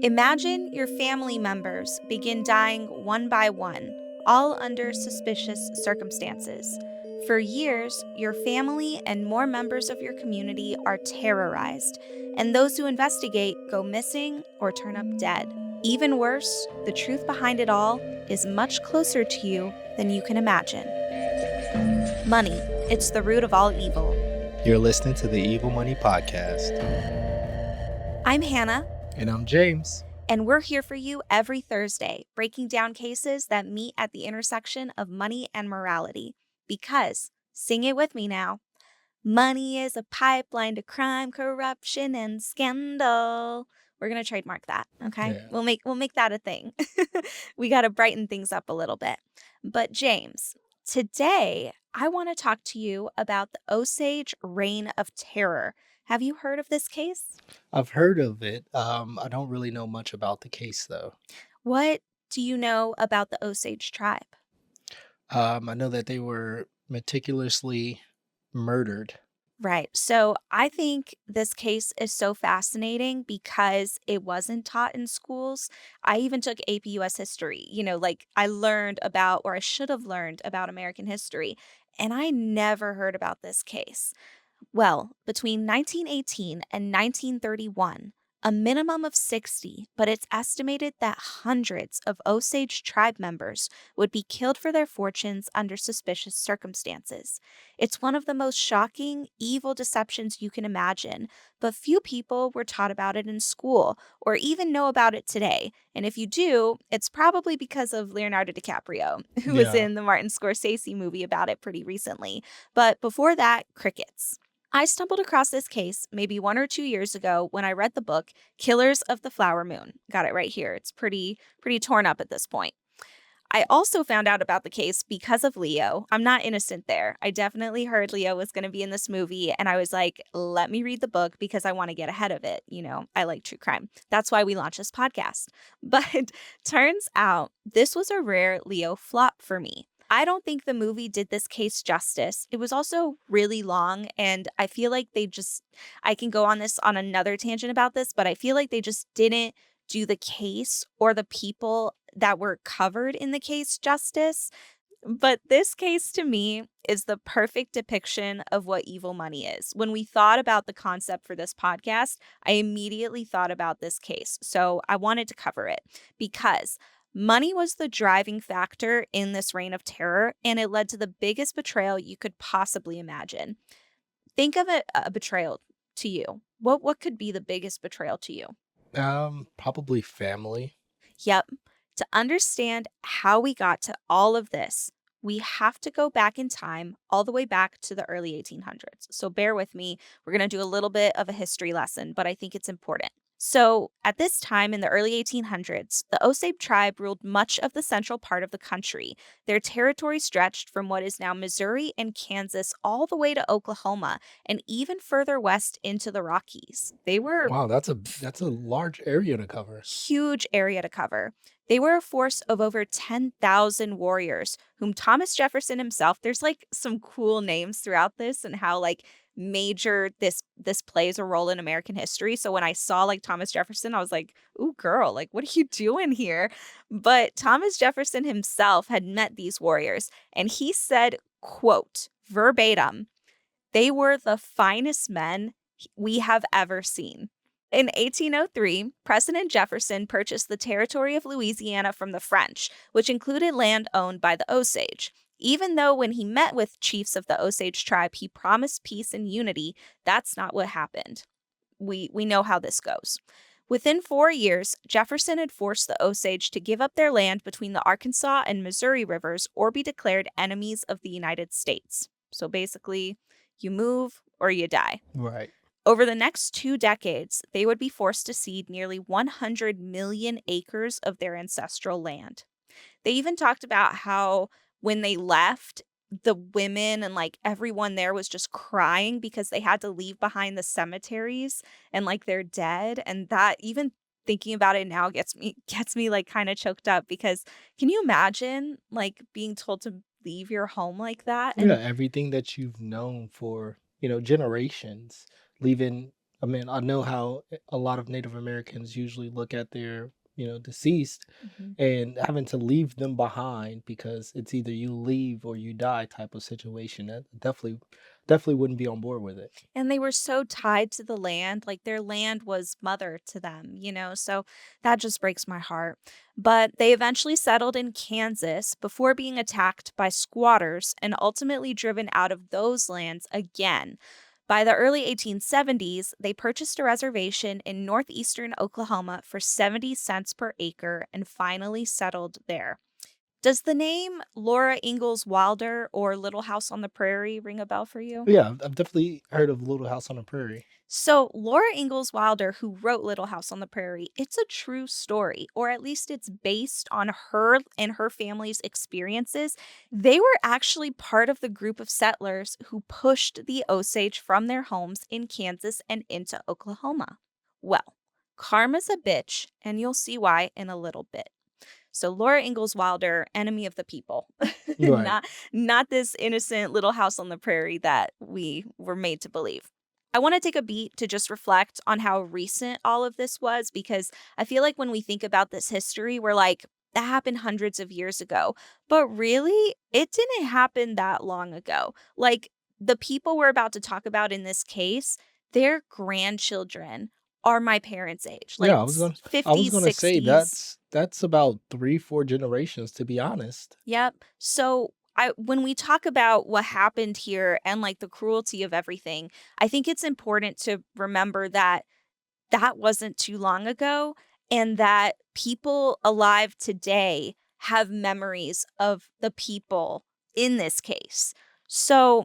Imagine your family members begin dying one by one, all under suspicious circumstances. For years, your family and more members of your community are terrorized, and those who investigate go missing or turn up dead. Even worse, the truth behind it all is much closer to you than you can imagine. Money, it's the root of all evil. You're listening to the Evil Money Podcast. I'm Hannah. And I'm James. And we're here for you every Thursday, breaking down cases that meet at the intersection of money and morality. Because, sing it with me now, money is a pipeline to crime, corruption, and scandal. We're gonna trademark that, okay? Yeah. We'll make that a thing. We gotta brighten things up a little bit. But James, today I want to talk to you about the Osage Reign of Terror. Have you heard of this case? I've heard of it. I don't really know much about the case, though. What do you know about the Osage tribe? I know that they were meticulously murdered. Right. So I think this case is so fascinating because it wasn't taught in schools. I even took AP US history, like I learned about, or I should have learned about American history, and I never heard about this case. Well, between 1918 and 1931, a minimum of 60, but it's estimated that hundreds of Osage tribe members would be killed for their fortunes under suspicious circumstances. It's one of the most shocking, evil deceptions you can imagine, but few people were taught about it in school or even know about it today. And if you do, it's probably because of Leonardo DiCaprio, who was Yeah. in the Martin Scorsese movie about it pretty recently. But before that, crickets. I stumbled across this case maybe 1 or 2 years ago when I read the book Killers of the Flower Moon. Got it right here. It's pretty torn up at this point. I also found out about the case because of Leo. I'm not innocent there. I definitely heard Leo was going to be in this movie, and I was like, let me read the book because I want to get ahead of it. I like true crime. That's why we launched this podcast. But turns out this was a rare Leo flop for me. I don't think the movie did this case justice. It was also really long, and I feel like I can go on this on another tangent about this, but I feel like they just didn't do the case or the people that were covered in the case justice. But this case to me is the perfect depiction of what evil money is. When we thought about the concept for this podcast, I immediately thought about this case. So I wanted to cover it because money was the driving factor in this reign of terror, and it led to the biggest betrayal you could possibly imagine. Think of a betrayal to you. What could be the biggest betrayal to you? Probably family. Yep. To understand how we got to all of this, we have to go back in time, all the way back to the early 1800s. So bear with me. We're going to do a little bit of a history lesson, but I think it's important. So, at this time in the early 1800s, the Osage tribe ruled much of the central part of the country. Their territory stretched from what is now Missouri and Kansas all the way to Oklahoma and even further west into the Rockies. They were Wow, that's a large area to cover. huge area to cover. They were a force of over 10,000 warriors, whom Thomas Jefferson himself, there's like some cool names throughout this and how like major this plays a role in American history. So when I saw like Thomas Jefferson, I was like, "Ooh, girl, like what are you doing here?" But Thomas Jefferson himself had met these warriors, and he said, quote, verbatim, "They were the finest men we have ever seen." In 1803, President Jefferson purchased the territory of Louisiana from the French, which included land owned by the Osage. Even though when he met with chiefs of the Osage tribe, he promised peace and unity, that's not what happened. We know how this goes. Within 4 years, Jefferson had forced the Osage to give up their land between the Arkansas and Missouri rivers or be declared enemies of the United States. So basically, you move or you die. Right. Over the next 2 decades, they would be forced to cede nearly 100 million acres of their ancestral land. They even talked about how when they left, the women and like everyone there was just crying because they had to leave behind the cemeteries and like their dead. And that even thinking about it now gets me like kind of choked up because can you imagine like being told to leave your home like that? Yeah, And everything that you've known for, generations, leaving I mean, I know how a lot of Native Americans usually look at their, deceased Mhm. and having to leave them behind because it's either you leave or you die type of situation. That definitely wouldn't be on board with it. And they were so tied to the land, like their land was mother to them, so that just breaks my heart. But they eventually settled in Kansas before being attacked by squatters and ultimately driven out of those lands again. By the early 1870s, they purchased a reservation in northeastern Oklahoma for 70 cents per acre and finally settled there. Does the name Laura Ingalls Wilder or Little House on the Prairie ring a bell for you? Yeah, I've definitely heard of Little House on the Prairie. So, Laura Ingalls Wilder, who wrote Little House on the Prairie, it's a true story, or at least it's based on her and her family's experiences. They were actually part of the group of settlers who pushed the Osage from their homes in Kansas and into Oklahoma. Well, karma's a bitch, and you'll see why in a little bit. So Laura Ingalls Wilder, enemy of the people, Right. not this innocent little house on the prairie that we were made to believe. I want to take a beat to just reflect on how recent all of this was because I feel like when we think about this history, we're like, that happened hundreds of years ago. But really, it didn't happen that long ago. Like the people we're about to talk about in this case, their grandchildren are my parents' age, like Yeah, I was 50s, gonna say 60s. that's about 3, 4 generations to be honest. Yep. So when we talk about what happened here and like the cruelty of everything, I think it's important to remember that that wasn't too long ago and that people alive today have memories of the people in this case. So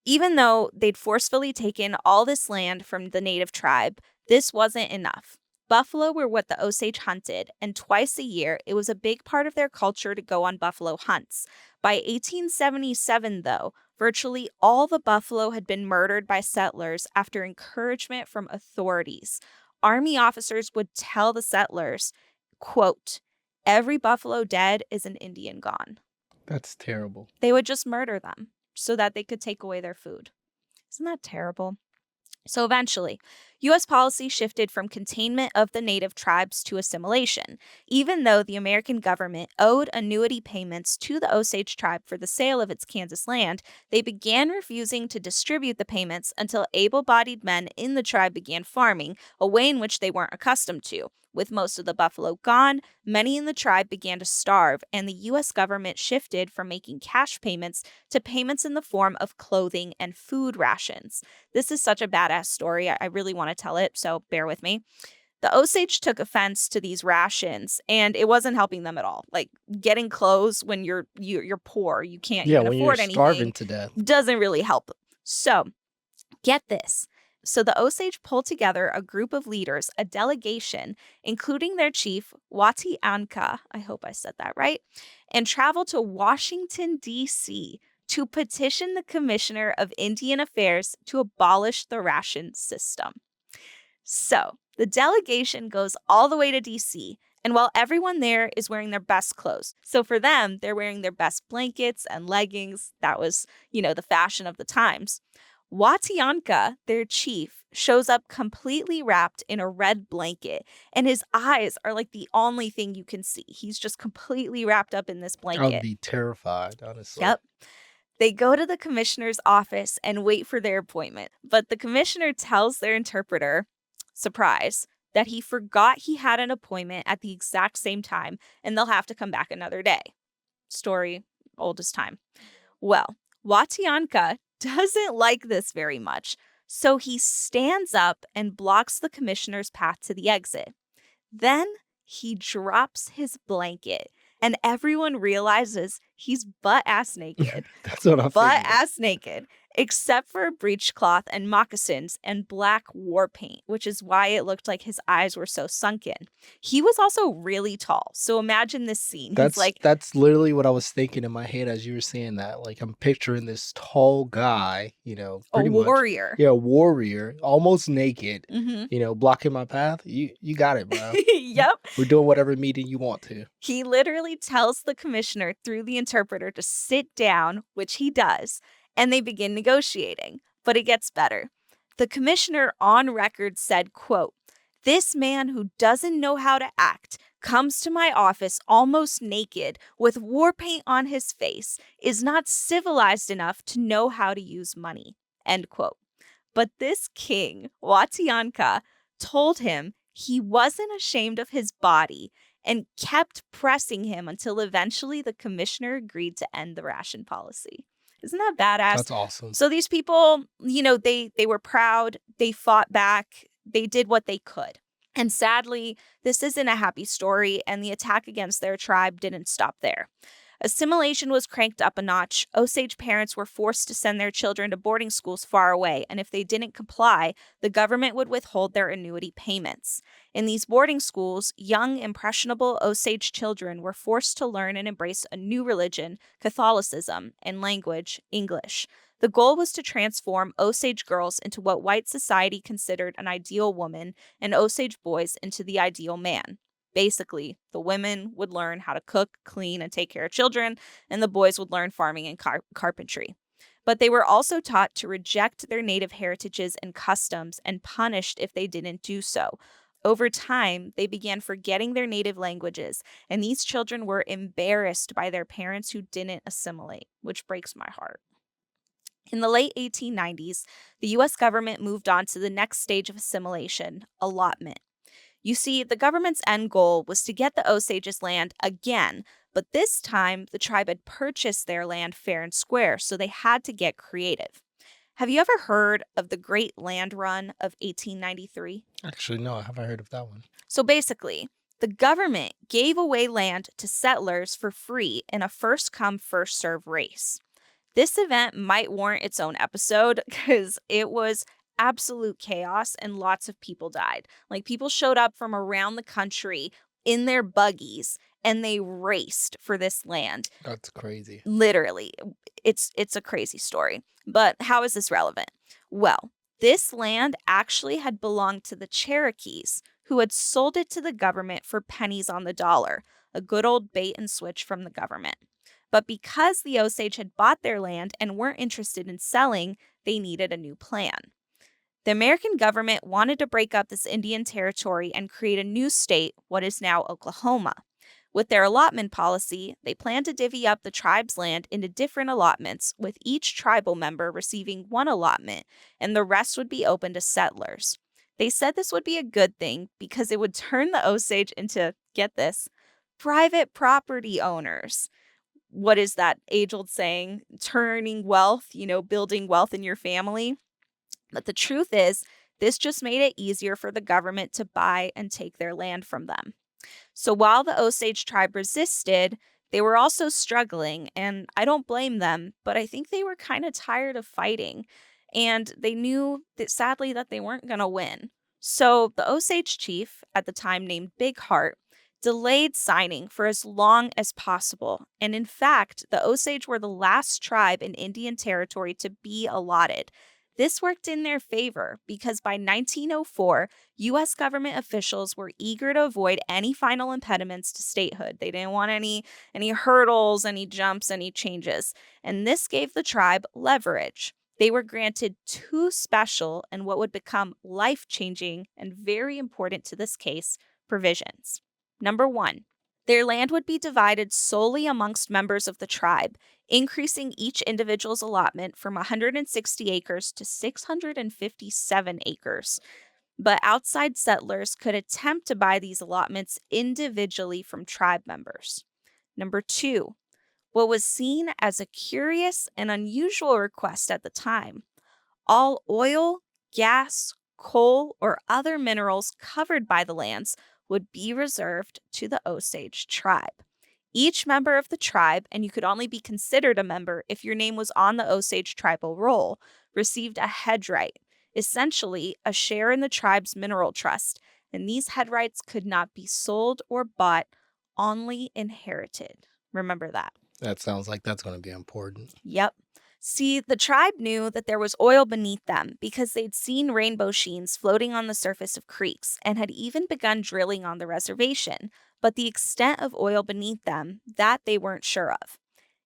even though they'd forcefully taken all this land from the native tribe, this wasn't enough. Buffalo were what the Osage hunted, and twice a year it was a big part of their culture to go on buffalo hunts. By 1877, though, virtually all the buffalo had been murdered by settlers after encouragement from authorities. Army officers would tell the settlers, quote, every buffalo dead is an Indian gone. That's terrible. They would just murder them so that they could take away their food. Isn't that terrible? So eventually, US policy shifted from containment of the native tribes to assimilation. Even though the American government owed annuity payments to the Osage tribe for the sale of its Kansas land, they began refusing to distribute the payments until able bodied men in the tribe began farming, a way in which they weren't accustomed to. With most of the buffalo gone, many in the tribe began to starve, and the US government shifted from making cash payments to payments in the form of clothing and food rations. This is such a badass story. I really want to tell it, so bear with me. The Osage took offense to these rations, and it wasn't helping them at all. Like getting clothes when you're poor, you can't Yeah, even when you're afford anything, starving to death. doesn't really help. So get this. So the Osage pulled together a group of leaders, a delegation, including their chief, Wati Anka, I hope I said that right, and traveled to Washington, D.C. to petition the Commissioner of Indian Affairs to abolish the ration system. So the delegation goes all the way to DC. And while everyone there is wearing their best clothes, so for them, they're wearing their best blankets and leggings. That was, the fashion of the times. Watianka, their chief, shows up completely wrapped in a red blanket, and his eyes are like the only thing you can see. He's just completely wrapped up in this I would blanket. be terrified, honestly. Yep. They go to the commissioner's office and wait for their appointment, but the commissioner tells their interpreter, surprise, that he forgot he had an appointment at the exact same time and they'll have to come back another day. Story old as time. Well, Watianka doesn't like this very much, so he stands up and blocks the commissioner's path to the exit. Then he drops his blanket, and everyone realizes he's butt ass naked. That's what I Butt figured. ass naked, except for a breechcloth and moccasins and black war paint, which is why it looked like his eyes were so sunken. He was also really tall, so imagine this scene. He's That's like that's literally what I was thinking in my head as you were saying that. Like I'm picturing this tall guy, a pretty much, warrior. yeah, warrior, almost naked, Hmm. blocking my path. You got it, bro. Yep. We're doing whatever meeting you want to. He literally tells the commissioner through the interpreter to sit down, which he does, and they begin negotiating. But it gets better. The commissioner on record said, quote, "This man who doesn't know how to act comes to my office almost naked with war paint on his face, is not civilized enough to know how to use money." End quote. But this king, Watianka, told him he wasn't ashamed of his body and kept pressing him until eventually the commissioner agreed to end the ration policy. Isn't that badass? That's awesome. So these people, they were proud, they fought back, they did what they could. And sadly, this isn't a happy story, and the attack against their tribe didn't stop there. Assimilation was cranked up a notch. Osage parents were forced to send their children to boarding schools far away, and if they didn't comply, the government would withhold their annuity payments. In these boarding schools, young, impressionable Osage children were forced to learn and embrace a new religion, Catholicism, and language, English. The goal was to transform Osage girls into what white society considered an ideal woman, and Osage boys into the ideal man. Basically, the women would learn how to cook, clean, and take care of children, and the boys would learn farming and carpentry. But they were also taught to reject their native heritages and customs and punished if they didn't do so. Over time, they began forgetting their native languages, and these children were embarrassed by their parents who didn't assimilate, which breaks my heart. In the late 1890s, the U.S. government moved on to the next stage of assimilation, allotment. You see, the government's end goal was to get the Osages land again, but this time the tribe had purchased their land fair and square, so they had to get creative. Have you ever heard of the Great Land Run of 1893? Actually, no, I haven't heard of that one. So basically, the government gave away land to settlers for free in a first come, first serve race. This event might warrant its own episode because it was absolute chaos and lots of people died. Like people showed up from around the country in their buggies and they raced for this land. That's crazy. Literally. It's a crazy story. But how is this relevant? Well, this land actually had belonged to the Cherokees, who had sold it to the government for pennies on the dollar, a good old bait and switch from the government. But because the Osage had bought their land and weren't interested in selling, they needed a new plan. The American government wanted to break up this Indian territory and create a new state, what is now Oklahoma. With their allotment policy, they planned to divvy up the tribe's land into different allotments, with each tribal member receiving one allotment, and the rest would be open to settlers. They said this would be a good thing because it would turn the Osage into, get this, private property owners. What is that age-old saying? Turning wealth, building wealth in your family. But the truth is, this just made it easier for the government to buy and take their land from them. So while the Osage tribe resisted, they were also struggling, and I don't blame them, but I think they were kind of tired of fighting, and they knew that sadly that they weren't going to win. So the Osage chief, at the time named Big Heart, delayed signing for as long as possible. And in fact, the Osage were the last tribe in Indian Territory to be allotted. This worked in their favor because by 1904, U.S. government officials were eager to avoid any final impediments to statehood. They didn't want any hurdles, any jumps, any changes. And this gave the tribe leverage. They were granted two special and what would become life-changing and very important to this case provisions. Number one, their land would be divided solely amongst members of the tribe, increasing each individual's allotment from 160 acres to 657 acres. But outside settlers could attempt to buy these allotments individually from tribe members. Number two, what was seen as a curious and unusual request at the time. All oil, gas, coal, or other minerals covered by the lands would be reserved to the Osage tribe. Each member of the tribe, and you could only be considered a member if your name was on the Osage tribal roll, received a head right, essentially a share in the tribe's mineral trust, and these head rights could not be sold or bought, only inherited. Remember that. That sounds like that's going to be important. Yep. See, the tribe knew that there was oil beneath them because they'd seen rainbow sheens floating on the surface of creeks and had even begun drilling on the reservation. But the extent of oil beneath them, that they weren't sure of.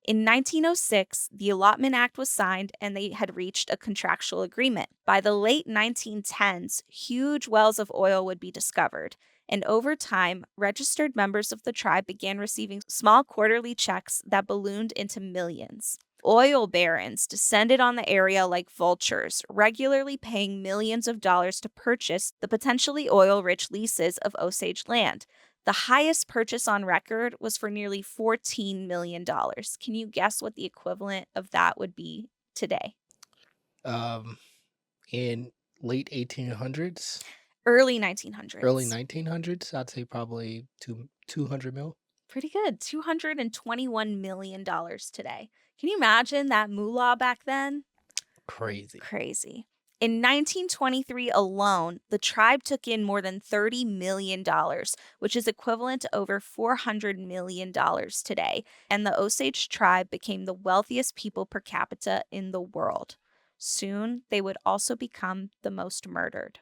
In 1906, the Allotment Act was signed and they had reached a contractual agreement. By the late 1910s, huge wells of oil would be discovered. And over time, registered members of the tribe began receiving small quarterly checks that ballooned into millions. Oil barons descended on the area like vultures, regularly paying millions of dollars to purchase the potentially oil rich leases of Osage land. The highest purchase on record was for nearly $14 million. Can you guess what the equivalent of that would be today? Um, in late 1800s, Early early 1900s. 1900s, I'd say probably 200 mil. Pretty good. $221 million today. Can you imagine that moolah back then? Crazy. Crazy. In 1923 alone, the tribe took in more than $30 million, which is equivalent to over $400 million today, and the Osage tribe became the wealthiest people per capita in the world. Soon, they would also become the most murdered.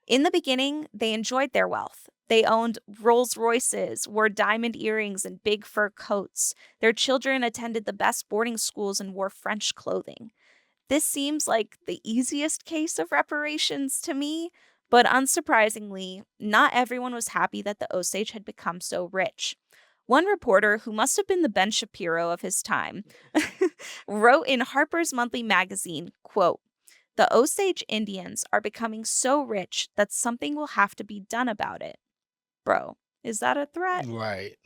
In the beginning, they enjoyed their wealth. They owned Rolls Royces, wore diamond earrings and big fur coats. Their children attended the best boarding schools and wore French clothing. This seems like the easiest case of reparations to me, but unsurprisingly, not everyone was happy that the Osage had become so rich. One reporter, who must have been the Ben Shapiro of his time, wrote in Harper's Monthly magazine, quote, "The Osage Indians are becoming so rich that something will have to be done about it." Bro, is that a threat? Right.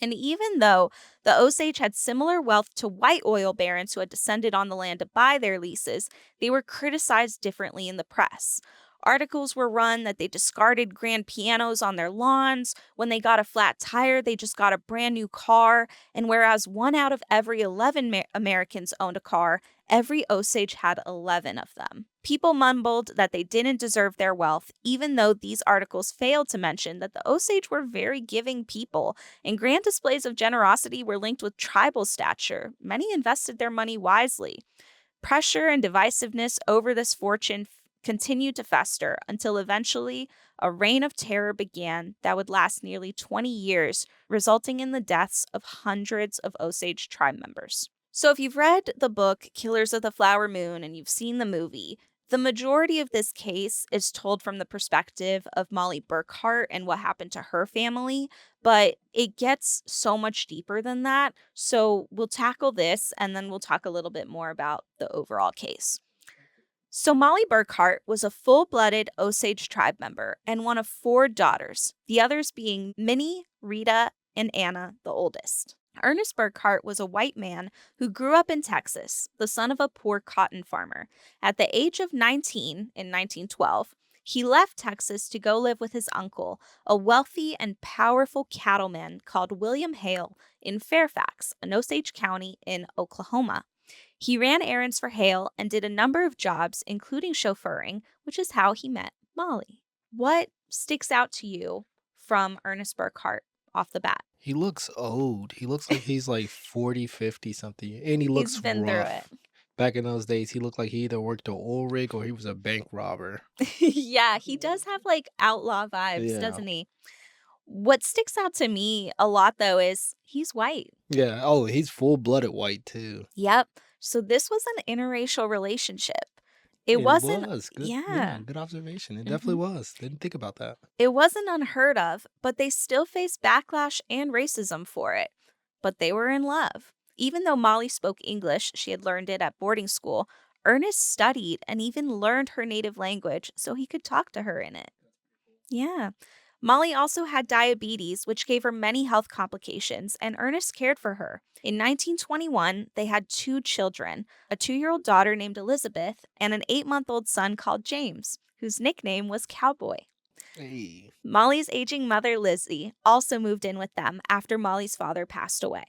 And even though the Osage had similar wealth to white oil barons who had descended on the land to buy their leases, they were criticized differently in the press. Articles were run that they discarded grand pianos on their lawns. When they got a flat tire, they just got a brand new car. And whereas 1 out of every 11 Americans owned a car, every Osage had 11 of them. People mumbled that they didn't deserve their wealth, even though these articles failed to mention that the Osage were very giving people and grand displays of generosity were linked with tribal stature. Many invested their money wisely. Pressure and divisiveness over this fortune continued to fester until eventually a reign of terror began that would last nearly 20 years, resulting in the deaths of hundreds of Osage tribe members. So, if you've read the book Killers of the Flower Moon and you've seen the movie, the majority of this case is told from the perspective of Molly Burkhart and what happened to her family, but it gets so much deeper than that. So we'll tackle this and then we'll talk a little bit more about the overall case. So Molly Burkhart was a full-blooded Osage tribe member and one of four daughters, the others being Minnie, Rita, and Anna, the oldest. Ernest Burkhart was a white man who grew up in Texas, the son of a poor cotton farmer. At the age of 19 in 1912, he left Texas to go live with his uncle, a wealthy and powerful cattleman called William Hale in Fairfax, an Osage county in Oklahoma. He ran errands for Hale and did a number of jobs, including chauffeuring, which is how he met Molly. What sticks out to you from Ernest Burkhart off the bat? He looks old. He looks like he's like 40, 50 something. And he He's looks been through it. rough. Back in those days, he looked like he either worked a oil rig or he was a bank robber. Yeah, he does have like outlaw vibes, Yeah. doesn't he? What sticks out to me a lot though is he's white. Yeah. Oh, he's full-blooded white too. Yep. So this was an interracial relationship. It It wasn't, was good. Yeah, yeah. good observation. It definitely Mhm. was. Didn't think about that. It wasn't unheard of, but they still faced backlash and racism for it. But they were in love. Even though Molly spoke English, she had learned it at boarding school, Ernest studied and even learned her native language so he could talk to her in it. Yeah. Molly also had diabetes, which gave her many health complications, and Ernest cared for her. In 1921, they had two children, a 2-year-old daughter named Elizabeth and an 8-month-old son called James, whose nickname was Cowboy. Hey. Molly's aging mother, Lizzie, also moved in with them after Molly's father passed away.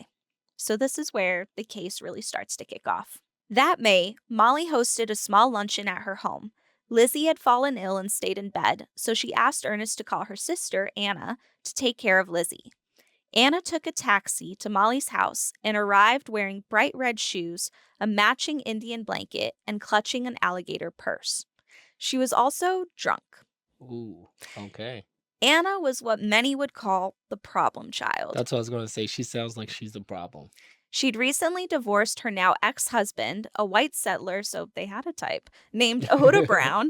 So, this is where the case really starts to kick off. That May, Molly hosted a small luncheon at her home. Lizzie had fallen ill and stayed in bed, so she asked Ernest to call her sister, Anna, to take care of Lizzie. Anna took a taxi to Molly's house and arrived wearing bright red shoes, a matching Indian blanket, and clutching an alligator purse. She was also drunk. Ooh. Okay. Anna was what many would call the problem child. That's what I was gonna say. She sounds like she's the problem. She'd recently divorced her now ex-husband, a white settler, so they had a type, named Oda Brown,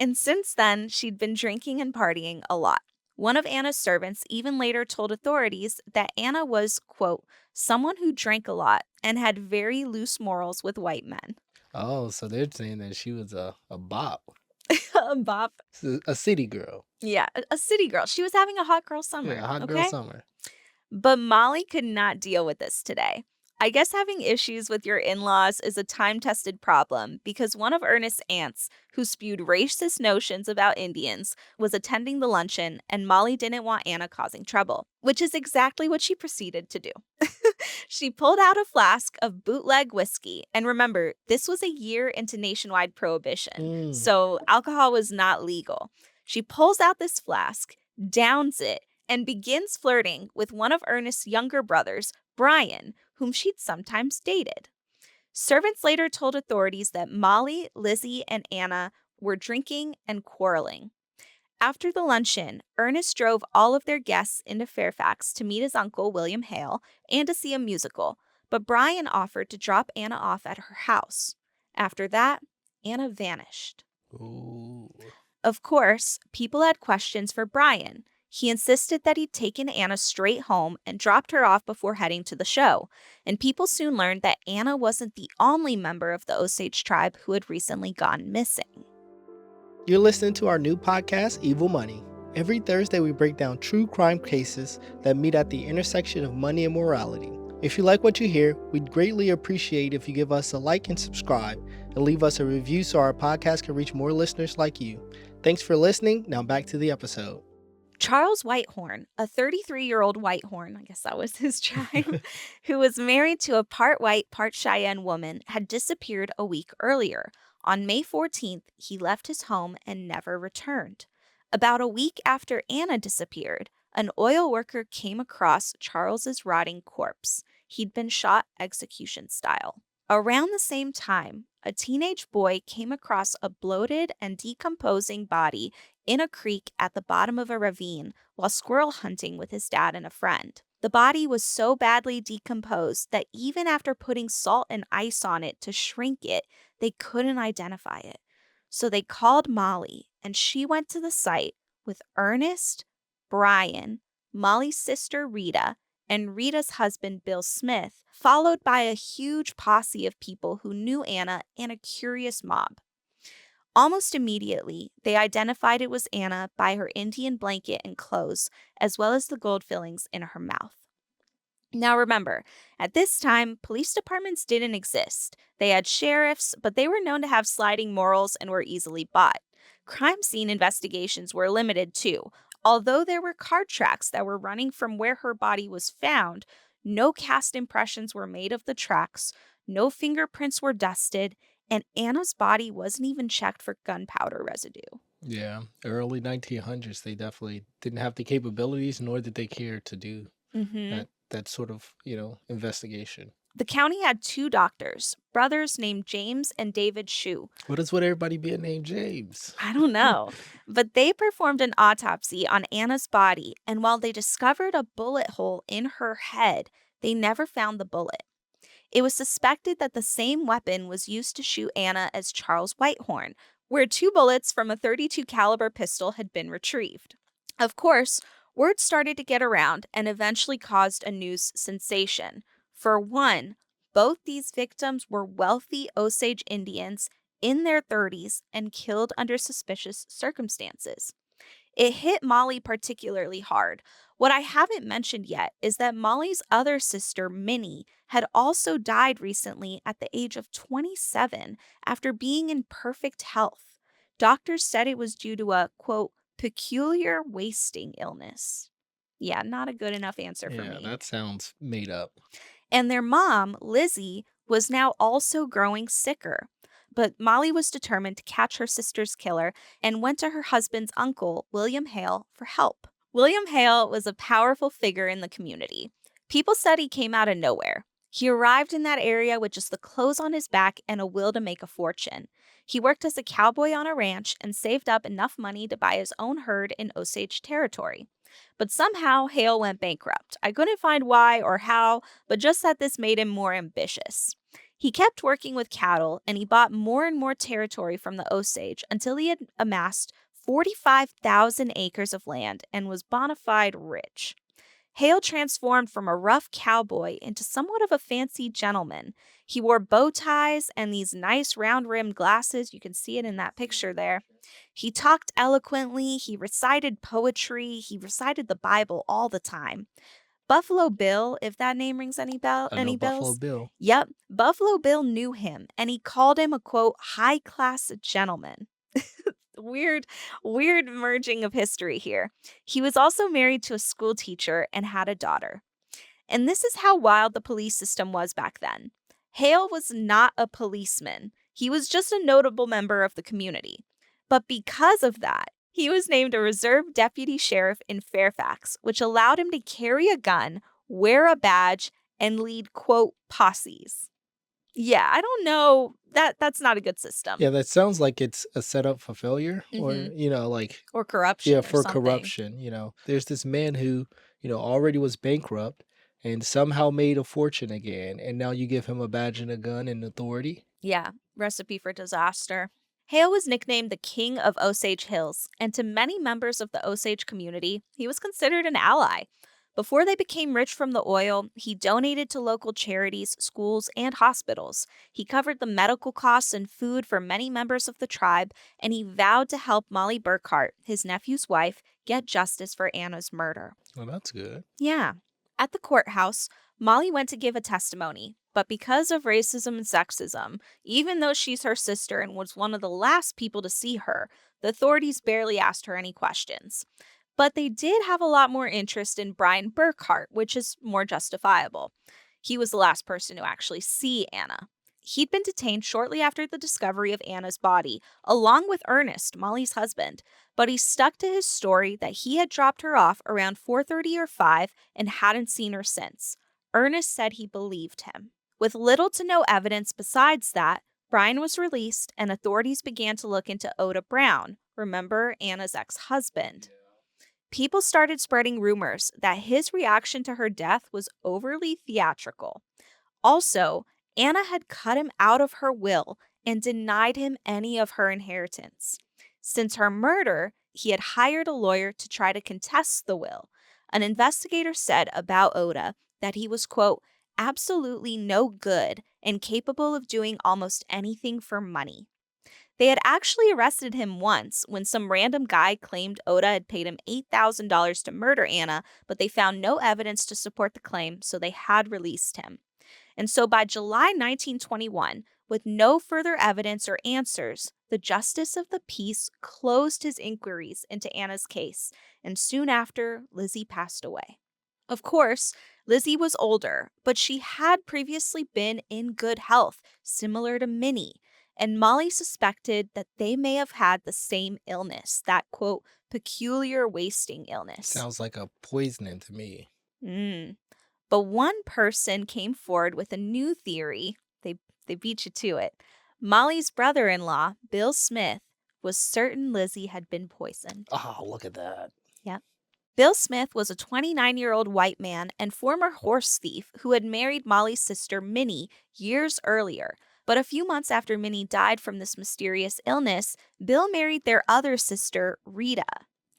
and since then, she'd been drinking and partying a lot. One of Anna's servants even later told authorities that Anna was, quote, someone who drank a lot and had very loose morals with white men. Oh, so they're saying that she was a bop, Bop. a city girl. Yeah, a city girl. She was having a hot girl Yeah, summer, hot girl okay? summer. But Molly could not deal with this today. I guess having issues with your in laws is a time tested problem because one of Ernest's aunts, who spewed racist notions about Indians, was attending the luncheon, and Molly didn't want Anna causing trouble, which is exactly what she proceeded to do. She pulled out a flask of bootleg whiskey, and remember, this was a year into nationwide prohibition, Mm. so alcohol was not legal. She pulls out this flask, downs it, and begins flirting with one of Ernest's younger brothers, Brian, whom she'd sometimes dated. Servants later told authorities that Molly, Lizzie, and Anna were drinking and quarreling. After the luncheon, Ernest drove all of their guests into Fairfax to meet his uncle, William Hale, and to see a musical, but Brian offered to drop Anna off at her house. After that, Anna vanished. Ooh. Of course, people had questions for Brian. He insisted that he'd taken Anna straight home and dropped her off before heading to the show, and people soon learned that Anna wasn't the only member of the Osage tribe who had recently gone missing. You're listening to our new podcast, Evil Money. Every Thursday, we break down true crime cases that meet at the intersection of money and morality. If you like what you hear, we'd greatly appreciate if you give us a like and subscribe, and leave us a review so our podcast can reach more listeners like you. Thanks for listening. Now back to the episode. Charles Whitehorn, a 33-year-old Whitehorn, I guess that was his tribe, who was married to a part white, part Cheyenne woman, had disappeared a week earlier. On May 14th, he left his home and never returned. About a week after Anna disappeared, an oil worker came across Charles's rotting corpse. He'd been shot execution style. Around the same time, a teenage boy came across a bloated and decomposing body in a creek at the bottom of a ravine while squirrel hunting with his dad and a friend. The body was so badly decomposed that even after putting salt and ice on it to shrink it, they couldn't identify it. So they called Molly, and she went to the site with Ernest, Brian, Molly's sister Rita, and Rita's husband Bill Smith, followed by a huge posse of people who knew Anna and a curious mob. Almost immediately, they identified it was Anna by her Indian blanket and clothes, as well as the gold fillings in her mouth. Now remember, at this time, police departments didn't exist. They had sheriffs, but they were known to have sliding morals and were easily bought. Crime scene investigations were limited too. Although there were car tracks that were running from where her body was found, no cast impressions were made of the tracks, no fingerprints were dusted, and Anna's body wasn't even checked for gunpowder residue. Yeah, early 1900s, they definitely didn't have the capabilities, nor did they care to do that sort of, investigation. The county had two doctors, brothers named James and David Shue. What is with everybody being named James? I don't know, but they performed an autopsy on Anna's body, and while they discovered a bullet hole in her head, they never found the bullet. It was suspected that the same weapon was used to shoot Anna as Charles Whitehorn, where 2 bullets from a .32 caliber pistol had been retrieved. Of course, word started to get around and eventually caused a news sensation. For one, both these victims were wealthy Osage Indians in their 30s and killed under suspicious circumstances. It hit Molly particularly hard. What I haven't mentioned yet is that Molly's other sister, Minnie, had also died recently at the age of 27 after being in perfect health. Doctors said it was due to a, quote, peculiar wasting illness. Yeah, not a good enough answer for Yeah, me. that sounds made up. And their mom, Lizzie, was now also growing sicker. But Molly was determined to catch her sister's killer and went to her husband's uncle, William Hale, for help. William Hale was a powerful figure in the community. People said he came out of nowhere. He arrived in that area with just the clothes on his back and a will to make a fortune. He worked as a cowboy on a ranch and saved up enough money to buy his own herd in Osage territory. But somehow, Hale went bankrupt. I couldn't find why or how, but just that this made him more ambitious. He kept working with cattle and he bought more and more territory from the Osage until he had amassed 45,000 acres of land and was bona fide rich. Hale transformed from a rough cowboy into somewhat of a fancy gentleman. He wore bow ties and these nice round rimmed glasses. You can see it in that picture there. He talked eloquently, he recited poetry, he recited the Bible all the time. Buffalo Bill, if that name rings I know any Buffalo bells? Bill. Yep, Buffalo Bill knew him and he called him a quote high class gentleman. Weird, weird merging of history here. He was also married to a school teacher and had a daughter. And this is how wild the police system was back then. Hale was not a policeman, he was just a notable member of the community. But because of that, he was named a reserve deputy sheriff in Fairfax, which allowed him to carry a gun, wear a badge, and lead, quote, posses. Yeah, I don't know. That's not a good system. Yeah, that sounds like it's a setup for failure or, Hmm. like, Or yeah, corruption or for something. corruption. There's this man who, already was bankrupt and somehow made a fortune again. And now you give him a badge and a gun and authority. Yeah, recipe for disaster. Hale was nicknamed the King of Osage Hills, and to many members of the Osage community, he was considered an ally. Before they became rich from the oil, he donated to local charities, schools, and hospitals. He covered the medical costs and food for many members of the tribe, and he vowed to help Molly Burkhart, his nephew's wife, get justice for Anna's murder. Well, that's good. Yeah. At the courthouse, Molly went to give a testimony, but because of racism and sexism, even though she's her sister and was one of the last people to see her, the authorities barely asked her any questions. But they did have a lot more interest in Brian Burkhart, which is more justifiable. He was the last person to actually see Anna. He'd been detained shortly after the discovery of Anna's body, along with Ernest, Molly's husband, but he stuck to his story that he had dropped her off around 4:30 or 5 and hadn't seen her since. Ernest said he believed him. With little to no evidence besides that, Brian was released and authorities began to look into Oda Brown, remember Anna's ex-husband. People started spreading rumors that his reaction to her death was overly theatrical. Also, Anna had cut him out of her will and denied him any of her inheritance. Since her murder, he had hired a lawyer to try to contest the will. An investigator said about Oda that he was, quote, absolutely no good and capable of doing almost anything for money. They had actually arrested him once when some random guy claimed Oda had paid him $8,000 to murder Anna, but they found no evidence to support the claim, so they had released him. And so by July 1921, with no further evidence or answers, the Justice of the Peace closed his inquiries into Anna's case, and soon after, Lizzie passed away. Of course, Lizzie was older, but she had previously been in good health, similar to Minnie, and Molly suspected that they may have had the same illness, that quote, peculiar wasting illness. Sounds like a poisoning to me. Mm. But one person came forward with a new theory. They beat you to it. Molly's brother in law, Bill Smith, was certain Lizzie had been poisoned. Oh, look at that. Yep. Bill Smith was a 29-year-old white man and former horse thief who had married Molly's sister, Minnie, years earlier. But a few months after Minnie died from this mysterious illness, Bill married their other sister, Rita.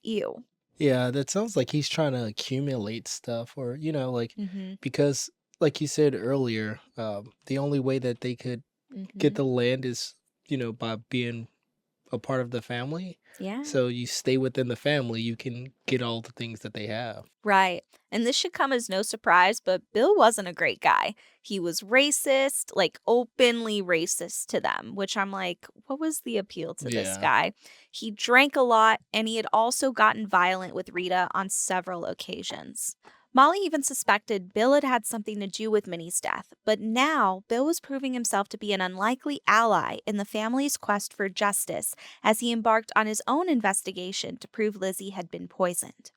Ew. Yeah, that sounds like he's trying to accumulate stuff or, Mm-hmm. because like you said earlier, the only way that they could get Mm-hmm. the land is, by being a part of the family. Yeah. So you stay within the family, you can get all the things that they have. Right. And this should come as no surprise, but Bill wasn't a great guy. He was racist, like openly racist to them, which I'm like, what was the appeal to this Yeah. guy? He drank a lot, and he had also gotten violent with Rita on several occasions. Molly even suspected Bill had had something to do with Minnie's death, but now Bill was proving himself to be an unlikely ally in the family's quest for justice as he embarked on his own investigation to prove Lizzie had been poisoned.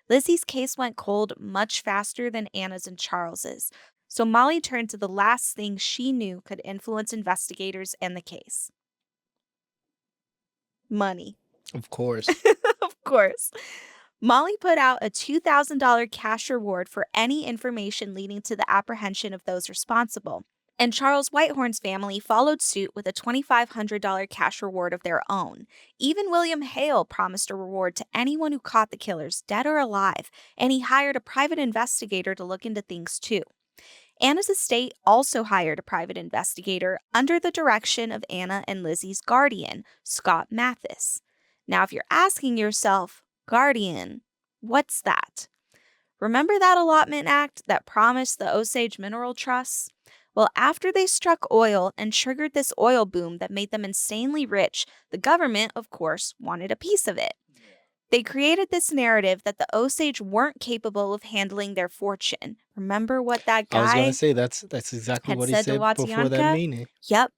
Lizzie's case went cold much faster than Anna's and Charles's, so Molly turned to the last thing she knew could influence investigators and the case. Money. Of course. Of course. Mollie put out a $2,000 cash reward for any information leading to the apprehension of those responsible. And Charles Whitehorn's family followed suit with a $2,500 cash reward of their own. Even William Hale promised a reward to anyone who caught the killers, dead or alive, and he hired a private investigator to look into things too. Anna's estate also hired a private investigator under the direction of Anna and Lizzie's guardian, Scott Mathis. Now, if you're asking yourself, guardian, what's that? Remember that allotment act that promised the Osage mineral trusts? Well, after they struck oil and triggered this oil boom that made them insanely rich, the government, of course, wanted a piece of it. They created this narrative that the Osage weren't capable of handling their fortune. Remember what that I was gonna guy say that's exactly had what he said to said before that Watianka? meeting. Yep.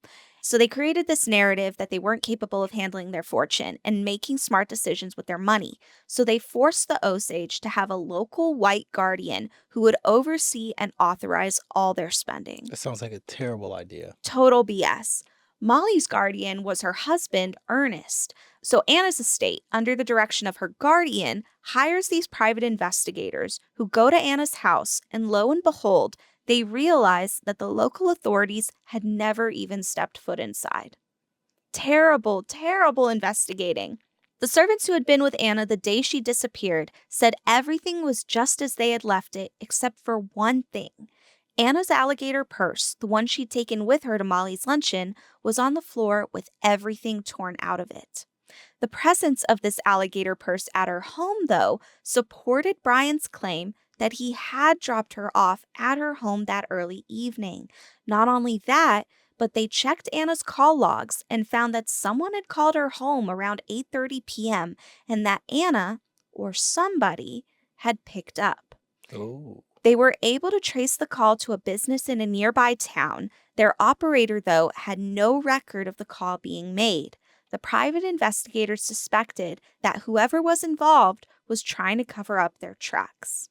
So they created this narrative that they weren't capable of handling their fortune and making smart decisions with their money. So they forced the Osage to have a local white guardian who would oversee and authorize all their spending. That sounds like a terrible idea. Total BS. Mollie's guardian was her husband, Ernest. So Anna's estate, under the direction of her guardian, hires these private investigators who go to Anna's house, and lo and behold, they realize that the local authorities had never even stepped foot inside. Terrible, terrible investigating. The servants who had been with Anna the day she disappeared said everything was just as they had left it, except for one thing. Anna's alligator purse, the one she'd taken with her to Mollie's luncheon, was on the floor with everything torn out of it. The presence of this alligator purse at her home, though, supported Brian's claim that he had dropped her off at her home that early evening. Not only that, but they checked Anna's call logs and found that someone had called her home around 8:30 p.m. and that Anna, or somebody, had picked up. Oh. They were able to trace the call to a business in a nearby town. Their operator, though, had no record of the call being made. The private investigators suspected that whoever was involved was trying to cover up their tracks.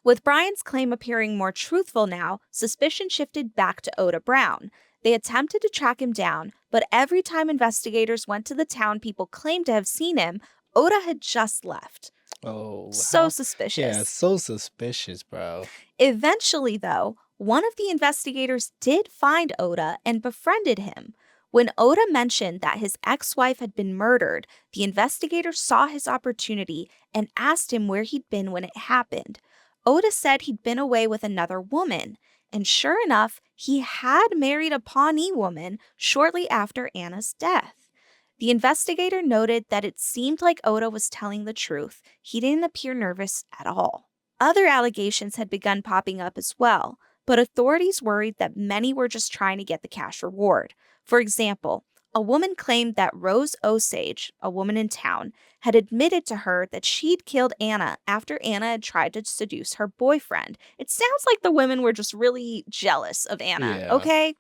With Brian's claim appearing more truthful now, suspicion shifted back to Oda Brown. They attempted to track him down, but every time investigators went to the town people claimed to have seen him, Oda had just left. Oh, So suspicious. Yeah, so suspicious, bro. Eventually, though, one of the investigators did find Oda and befriended him. When Oda mentioned that his ex-wife had been murdered, the investigator saw his opportunity and asked him where he'd been when it happened. Oda said he'd been away with another woman, and sure enough, he had married a Pawnee woman shortly after Anna's death. The investigator noted that it seemed like Oda was telling the truth. He didn't appear nervous at all. Other allegations had begun popping up as well, but authorities worried that many were just trying to get the cash reward. For example, a woman claimed that Rose Osage, a woman in town, had admitted to her that she'd killed Anna after Anna had tried to seduce her boyfriend. It sounds like the women were just really jealous of Anna, Yeah. okay?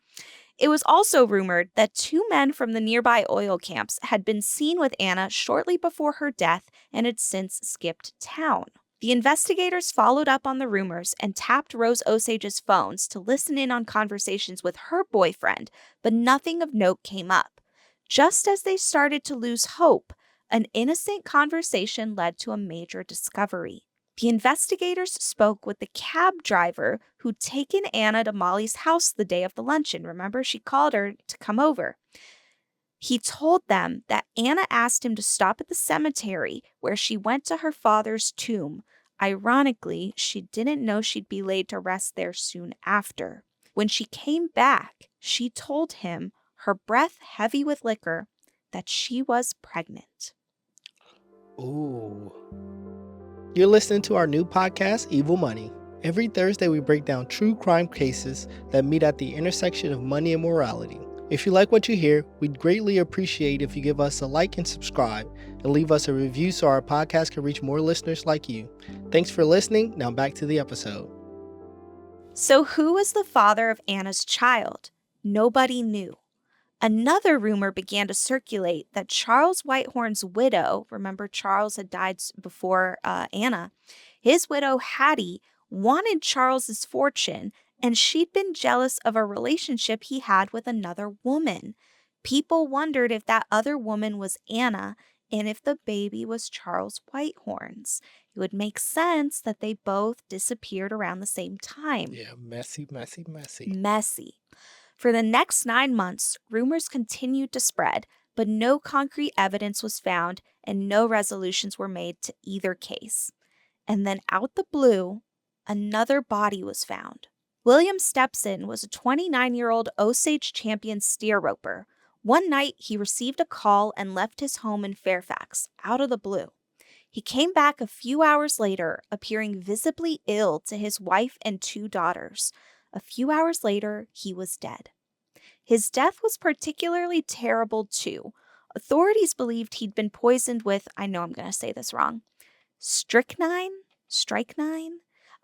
It was also rumored that two men from the nearby oil camps had been seen with Anna shortly before her death and had since skipped town. The investigators followed up on the rumors and tapped Rose Osage's phones to listen in on conversations with her boyfriend, but nothing of note came up. Just as they started to lose hope, an innocent conversation led to a major discovery. The investigators spoke with the cab driver who'd taken Anna to Mollie's house the day of the luncheon. Remember, she called her to come over. He told them that Anna asked him to stop at the cemetery where she went to her father's tomb. Ironically, she didn't know she'd be laid to rest there soon after. When she came back, she told him, her breath heavy with liquor, that she was pregnant. Ooh. You're listening to our new podcast, Evil Money. Every Thursday, we break down true crime cases that meet at the intersection of money and morality. If you like what you hear, we'd greatly appreciate if you give us a like and subscribe, and leave us a review so our podcast can reach more listeners like you. Thanks for listening. Now back to the episode. So who was the father of Anna's child? Nobody knew. Another rumor began to circulate that Charles Whitehorn's widow, remember Charles had died before Anna, his widow Hattie wanted Charles's fortune, and she'd been jealous of a relationship he had with another woman. People wondered if that other woman was Anna, And if the baby was Charles Whitehorn's, it would make sense that they both disappeared around the same time. Yeah, messy, messy, messy. Messy. For the next 9 months, rumors continued to spread, but no concrete evidence was found and no resolutions were made to either case. And then out the blue, another body was found. William Stepson was a 29-year-old Osage champion steer roper. One night, he received a call and left his home in Fairfax, out of the blue. He came back a few hours later, appearing visibly ill to his wife and 2 daughters. A few hours later, he was dead. His death was particularly terrible, too. Authorities believed he'd been poisoned with, I know I'm going to say this wrong, strychnine,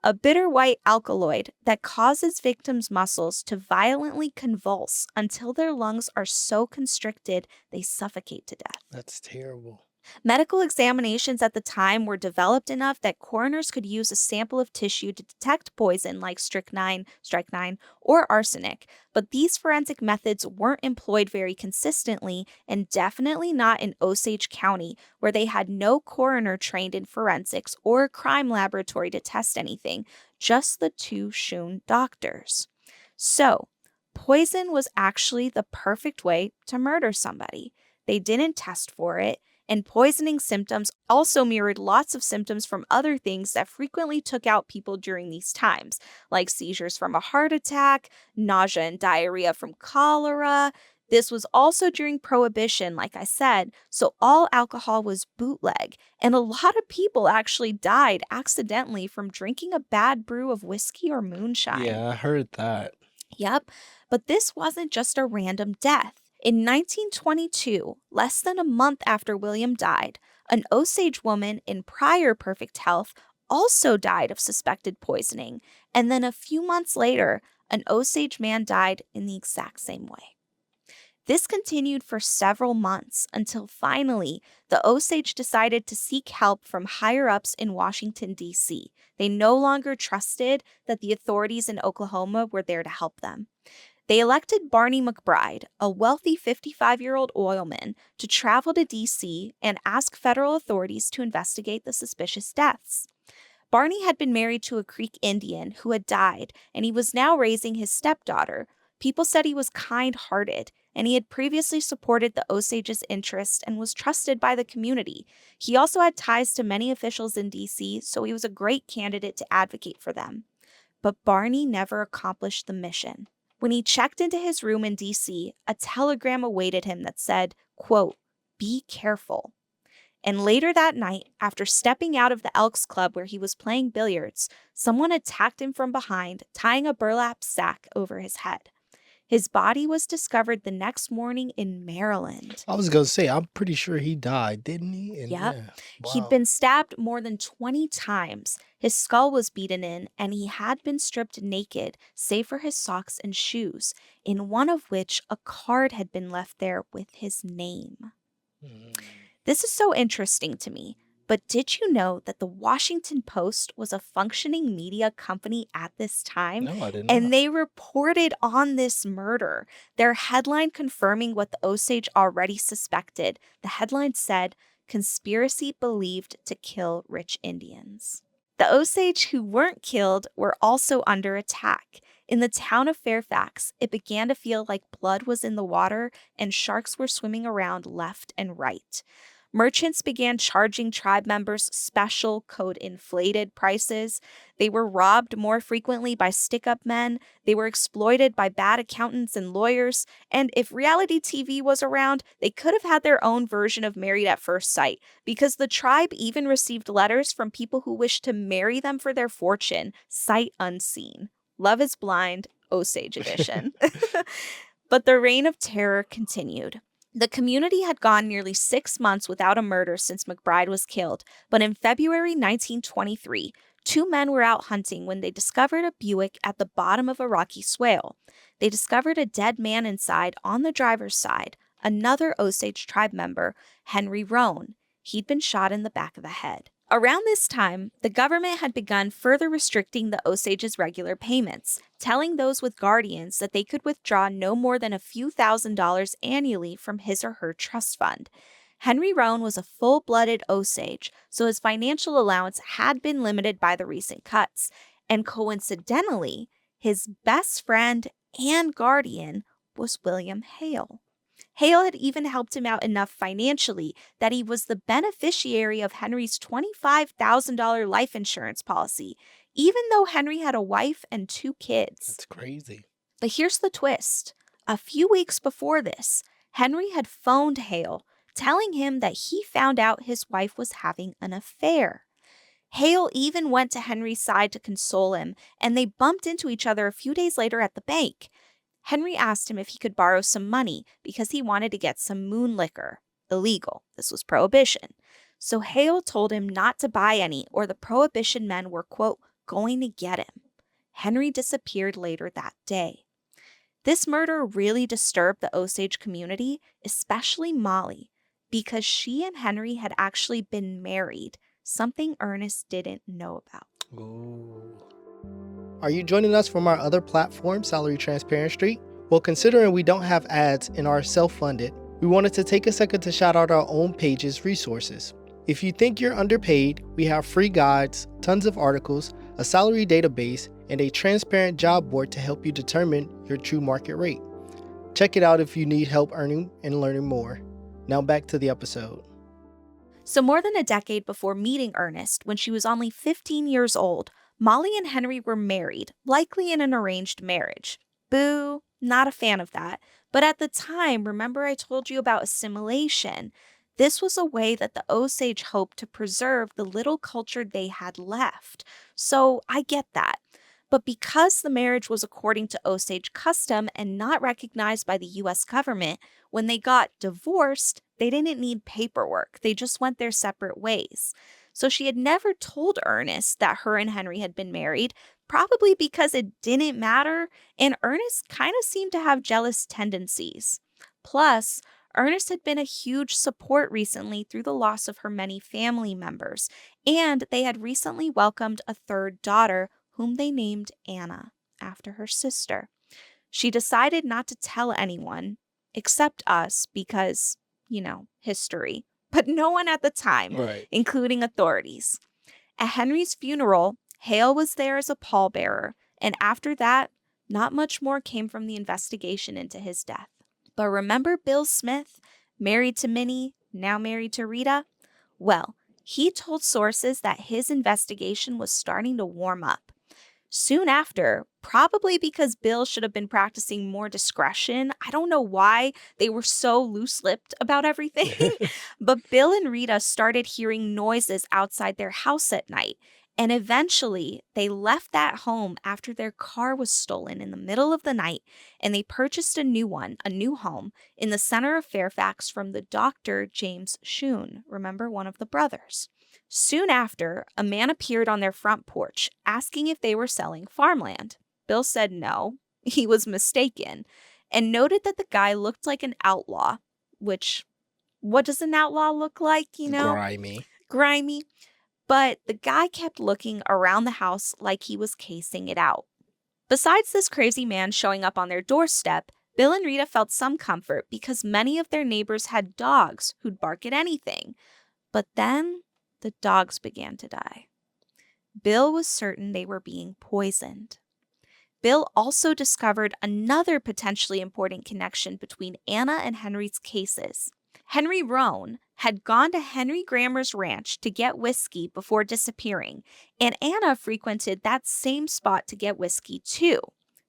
a bitter white alkaloid that causes victims' muscles to violently convulse until their lungs are so constricted they suffocate to death. That's terrible. Medical examinations at the time were developed enough that coroners could use a sample of tissue to detect poison like strychnine, or arsenic, but these forensic methods weren't employed very consistently and definitely not in Osage County, where they had no coroner trained in forensics or a crime laboratory to test anything, just the 2 Shun doctors. So, poison was actually the perfect way to murder somebody. They didn't test for it. And poisoning symptoms also mirrored lots of symptoms from other things that frequently took out people during these times, like seizures from a heart attack, nausea and diarrhea from cholera. This was also during Prohibition, like I said, so all alcohol was bootleg, and a lot of people actually died accidentally from drinking a bad brew of whiskey or moonshine. Yeah, I heard that. Yep, but this wasn't just a random death. In 1922, less than a month after William died, an Osage woman in prior perfect health also died of suspected poisoning, and then a few months later, an Osage man died in the exact same way. This continued for several months until finally the Osage decided to seek help from higher-ups in Washington, D.C. They no longer trusted that the authorities in Oklahoma were there to help them. They elected Barney McBride, a wealthy 55-year-old oilman, to travel to D.C. and ask federal authorities to investigate the suspicious deaths. Barney had been married to a Creek Indian who had died, and he was now raising his stepdaughter. People said he was kind-hearted, and he had previously supported the Osage's interests and was trusted by the community. He also had ties to many officials in D.C., so he was a great candidate to advocate for them. But Barney never accomplished the mission. When he checked into his room in D.C., a telegram awaited him that said, quote, "Be careful." And later that night, after stepping out of the Elks Club where he was playing billiards, someone attacked him from behind, tying a burlap sack over his head. His body was discovered the next morning in Maryland. I was going to say, I'm pretty sure he died, didn't he? And Yep. yeah, He'd wow. been stabbed more than 20 times. His skull was beaten in, and he had been stripped naked, save for his socks and shoes, in one of which a card had been left there with his name. Mm. This is so interesting to me, but did you know that the Washington Post was a functioning media company at this time? No, I did And not. they reported on this murder. Their headline confirming what the Osage already suspected. The headline said, "Conspiracy believed to kill rich Indians." The Osage who weren't killed were also under attack. In the town of Fairfax, it began to feel like blood was in the water and sharks were swimming around left and right. Merchants began charging tribe members special code inflated prices. They were robbed more frequently by stick-up men. They were exploited by bad accountants and lawyers. And if reality TV was around, they could have had their own version of Married at First Sight, because the tribe even received letters from people who wished to marry them for their fortune, sight unseen. Love is Blind, Osage edition. But the reign of terror continued. The community had gone nearly 6 months without a murder since McBride was killed, but in February 1923, 2 men were out hunting when they discovered a Buick at the bottom of a rocky swale. They discovered a dead man inside on the driver's side, another Osage tribe member, Henry Roan. He'd been shot in the back of the head. Around this time, the government had begun further restricting the Osage's regular payments, telling those with guardians that they could withdraw no more than a few $1,000s annually from his or her trust fund. Henry Roan was a full-blooded Osage, so his financial allowance had been limited by the recent cuts. And coincidentally, his best friend and guardian was William Hale. Hale had even helped him out enough financially that he was the beneficiary of Henry's $25,000 life insurance policy, even though Henry had a wife and 2 kids. That's crazy. But here's the twist. A few weeks before this, Henry had phoned Hale, telling him that he found out his wife was having an affair. Hale even went to Henry's side to console him, and they bumped into each other a few days later at the bank. Henry asked him if he could borrow some money because he wanted to get some moon liquor. Illegal. This was prohibition. So Hale told him not to buy any or the prohibition men were, quote, going to get him. Henry disappeared later that day. This murder really disturbed the Osage community, especially Mollie, because she and Henry had actually been married, something Ernest didn't know about. Ooh. Are you joining us from our other platform, Salary Transparent Street? Well, considering we don't have ads and are self-funded, we wanted to take a second to shout out our own page's resources. If you think you're underpaid, we have free guides, tons of articles, a salary database, and a transparent job board to help you determine your true market rate. Check it out if you need help earning and learning more. Now back to the episode. So more than a decade before meeting Ernest, when she was only 15 years old, Mollie and Henry were married, likely in an arranged marriage. Boo, not a fan of that. But at the time, remember I told you about assimilation? This was a way that the Osage hoped to preserve the little culture they had left. So I get that. But because the marriage was according to Osage custom and not recognized by the US government, when they got divorced, they didn't need paperwork. They just went their separate ways. So she had never told Ernest that her and Henry had been married, probably because it didn't matter, and Ernest kind of seemed to have jealous tendencies. Plus, Ernest had been a huge support recently through the loss of her many family members, and they had recently welcomed a 3rd daughter, whom they named Anna, after her sister. She decided not to tell anyone, except us, because, history. But no one at the time, Right. including authorities. At Henry's funeral, Hale was there as a pallbearer, and after that, not much more came from the investigation into his death. But remember Bill Smith, married to Minnie, now married to Rita? Well, he told sources that his investigation was starting to warm up. Soon after, probably because Bill should have been practicing more discretion, I don't know why they were so loose-lipped about everything, but Bill and Rita started hearing noises outside their house at night, and eventually they left that home after their car was stolen in the middle of the night, and they purchased a new home, in the center of Fairfax from the Dr. James Shoon, remember, one of the brothers. Soon after, a man appeared on their front porch, asking if they were selling farmland. Bill said no, he was mistaken, and noted that the guy looked like an outlaw, which, what does an outlaw look like, Grimy. But the guy kept looking around the house like he was casing it out. Besides this crazy man showing up on their doorstep, Bill and Rita felt some comfort because many of their neighbors had dogs who'd bark at anything. But then the dogs began to die. Bill was certain they were being poisoned. Bill also discovered another potentially important connection between Anna and Henry's cases. Henry Roan had gone to Henry Grammer's ranch to get whiskey before disappearing, and Anna frequented that same spot to get whiskey too.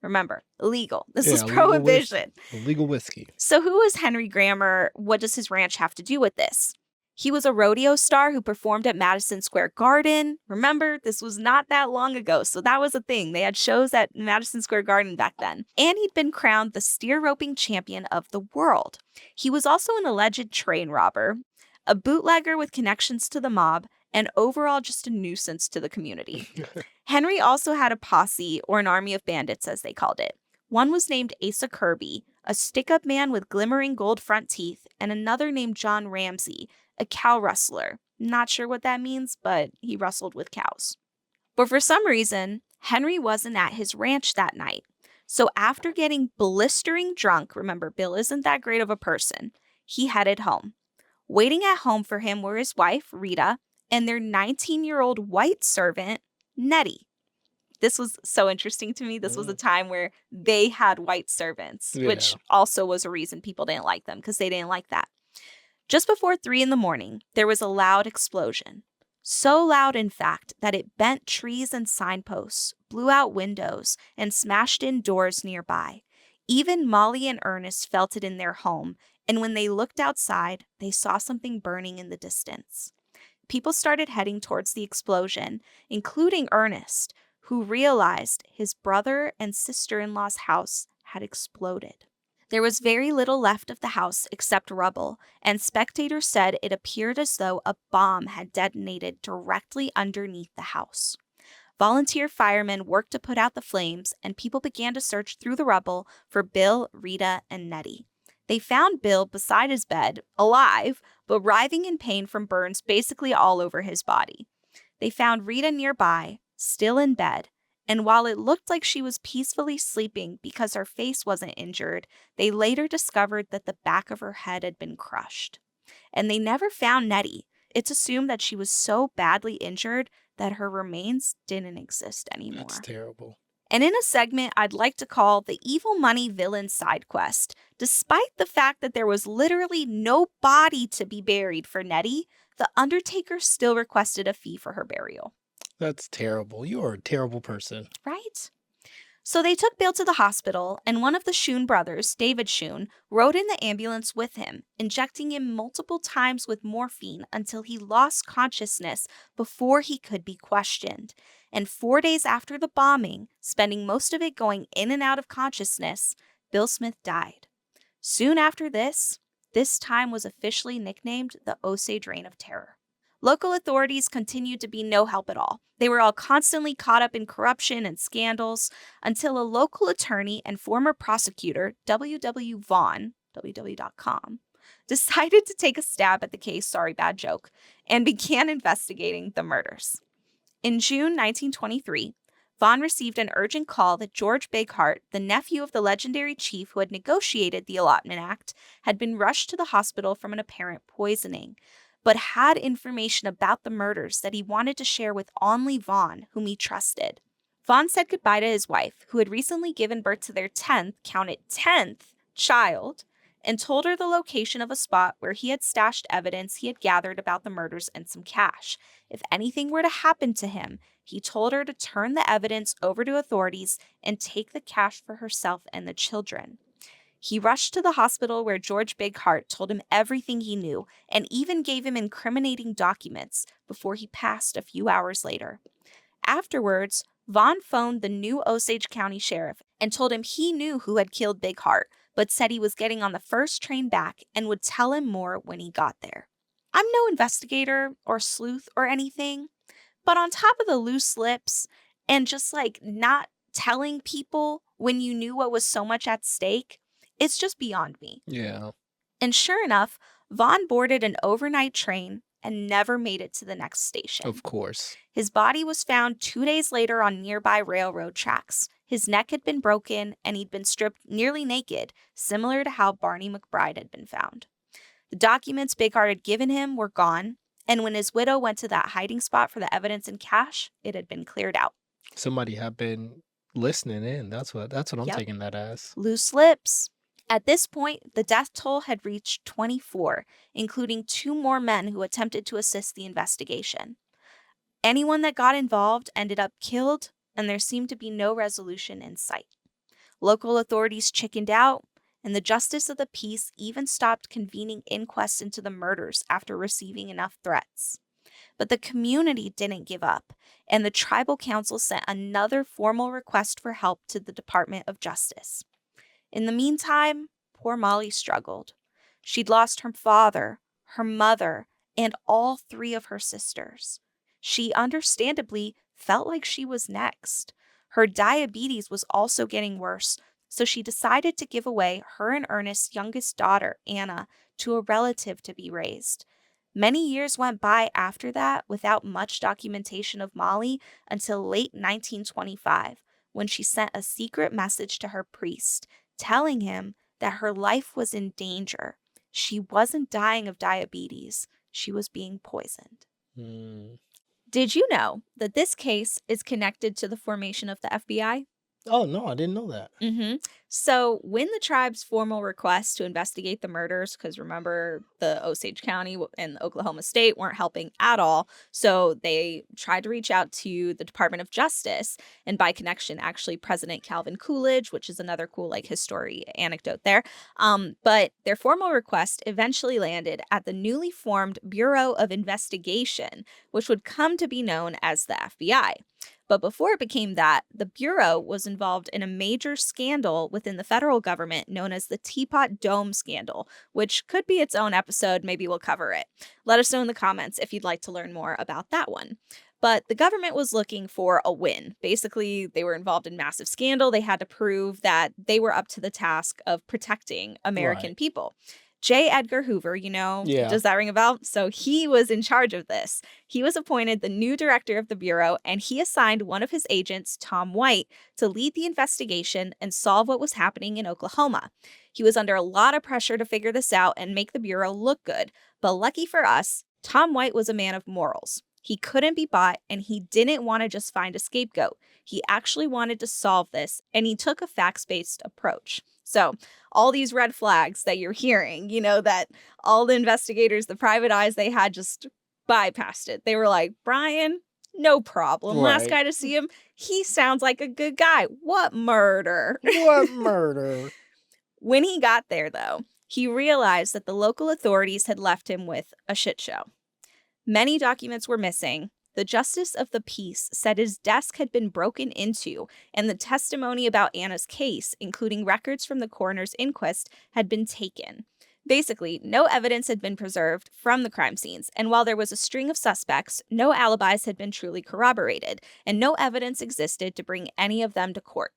Remember, illegal. This is prohibition. Illegal whiskey. So who is Henry Grammer? What does his ranch have to do with this? He was a rodeo star who performed at Madison Square Garden. Remember, this was not that long ago, so that was a thing. They had shows at Madison Square Garden back then. And he'd been crowned the steer roping champion of the world. He was also an alleged train robber, a bootlegger with connections to the mob, and overall just a nuisance to the community. Henry also had a posse, or an army of bandits as they called it. One was named Asa Kirby, a stick-up man with glimmering gold front teeth, and another named John Ramsey, a cow rustler. Not sure what that means, but he rustled with cows. But for some reason, Henry wasn't at his ranch that night. So after getting blistering drunk, remember, Bill isn't that great of a person, he headed home. Waiting at home for him were his wife, Rita, and their 19-year-old white servant, Nettie. This was so interesting to me. This was a time where they had white servants, which Yeah. also was a reason people didn't like them because they didn't like that. Just before 3 in the morning, there was a loud explosion. So loud, in fact, that it bent trees and signposts, blew out windows, and smashed in doors nearby. Even Mollie and Ernest felt it in their home, and when they looked outside, they saw something burning in the distance. People started heading towards the explosion, including Ernest, who realized his brother and sister-in-law's house had exploded. There was very little left of the house except rubble, and spectators said it appeared as though a bomb had detonated directly underneath the house. Volunteer firemen worked to put out the flames, and people began to search through the rubble for Bill, Rita, and Nettie. They found Bill beside his bed, alive, but writhing in pain from burns basically all over his body. They found Rita nearby, still in bed, and while it looked like she was peacefully sleeping because her face wasn't injured, they later discovered that the back of her head had been crushed. And they never found Nettie. It's assumed that she was so badly injured that her remains didn't exist anymore. That's terrible. And in a segment I'd like to call the Evil Money Villain Side Quest, despite the fact that there was literally no body to be buried for Nettie, the Undertaker still requested a fee for her burial. That's terrible. You are a terrible person. Right? So they took Bill to the hospital, and one of the Schoen brothers, David Schoen, rode in the ambulance with him, injecting him multiple times with morphine until he lost consciousness before he could be questioned. And 4 days after the bombing, spending most of it going in and out of consciousness, Bill Smith died. Soon after this time was officially nicknamed the Osage Reign of Terror. Local authorities continued to be no help at all. They were all constantly caught up in corruption and scandals until a local attorney and former prosecutor, W.W. Vaughn, www.com, decided to take a stab at the case, sorry, bad joke, and began investigating the murders. In June 1923, Vaughn received an urgent call that George Bighart, the nephew of the legendary chief who had negotiated the Allotment Act, had been rushed to the hospital from an apparent poisoning, but had information about the murders that he wanted to share with only Vaughn, whom he trusted. Vaughn said goodbye to his wife, who had recently given birth to their 10th, count it 10th, child, and told her the location of a spot where he had stashed evidence he had gathered about the murders and some cash. If anything were to happen to him, he told her to turn the evidence over to authorities and take the cash for herself and the children. He rushed to the hospital where George Bighart told him everything he knew and even gave him incriminating documents before he passed a few hours later. Afterwards, Vaughn phoned the new Osage County Sheriff and told him he knew who had killed Bighart, but said he was getting on the first train back and would tell him more when he got there. I'm no investigator or sleuth or anything, but on top of the loose lips and just not telling people when you knew what was so much at stake, it's just beyond me. Yeah. And sure enough, Vaughn boarded an overnight train and never made it to the next station. Of course. His body was found 2 days later on nearby railroad tracks. His neck had been broken and he'd been stripped nearly naked, similar to how Barney McBride had been found. The documents Bighart had given him were gone, and when his widow went to that hiding spot for the evidence and cash, it had been cleared out. Somebody had been listening in. That's what I'm Yep. taking that as. Loose lips. At this point, the death toll had reached 24, including 2 more men who attempted to assist the investigation. Anyone that got involved ended up killed, and there seemed to be no resolution in sight. Local authorities chickened out, and the Justice of the Peace even stopped convening inquests into the murders after receiving enough threats. But the community didn't give up, and the tribal council sent another formal request for help to the Department of Justice. In the meantime, poor Mollie struggled. She'd lost her father, her mother, and all 3 of her sisters. She understandably felt like she was next. Her diabetes was also getting worse, so she decided to give away her and Ernest's youngest daughter, Anna, to a relative to be raised. Many years went by after that without much documentation of Mollie until late 1925, when she sent a secret message to her priest, telling him that her life was in danger. She wasn't dying of diabetes. She was being poisoned. Mm. Did you know that this case is connected to the formation of the FBI? Oh, no, I didn't know that. So, when the tribe's formal request to investigate the murders, because remember, the Osage County and Oklahoma State weren't helping at all, so they tried to reach out to the Department of Justice, and by connection, actually, President Calvin Coolidge, which is another cool, like, history anecdote there. But their formal request eventually landed at the newly formed Bureau of Investigation, which would come to be known as the FBI. But before it became that, the Bureau was involved in a major scandal within the federal government known as the Teapot Dome scandal, which could be its own episode. Maybe we'll cover it. Let us know in the comments if you'd like to learn more about that one. But the government was looking for a win. Basically, they were involved in massive scandal. They had to prove that they were up to the task of protecting American Right. people. J. Edgar Hoover, Yeah. does that ring a bell? So he was in charge of this. He was appointed the new director of the Bureau, and he assigned one of his agents, Tom White, to lead the investigation and solve what was happening in Oklahoma. He was under a lot of pressure to figure this out and make the Bureau look good. But lucky for us, Tom White was a man of morals. He couldn't be bought, and he didn't want to just find a scapegoat. He actually wanted to solve this, and he took a facts-based approach. So, all these red flags that you're hearing, that all the investigators, the private eyes they had just bypassed it. They were like, Brian, no problem. Last Right. guy to see him, he sounds like a good guy. What murder? What murder? When he got there, though, he realized that the local authorities had left him with a shit show. Many documents were missing. The justice of the peace said his desk had been broken into, and the testimony about Anna's case, including records from the coroner's inquest, had been taken. Basically, no evidence had been preserved from the crime scenes, and while there was a string of suspects, no alibis had been truly corroborated, and no evidence existed to bring any of them to court.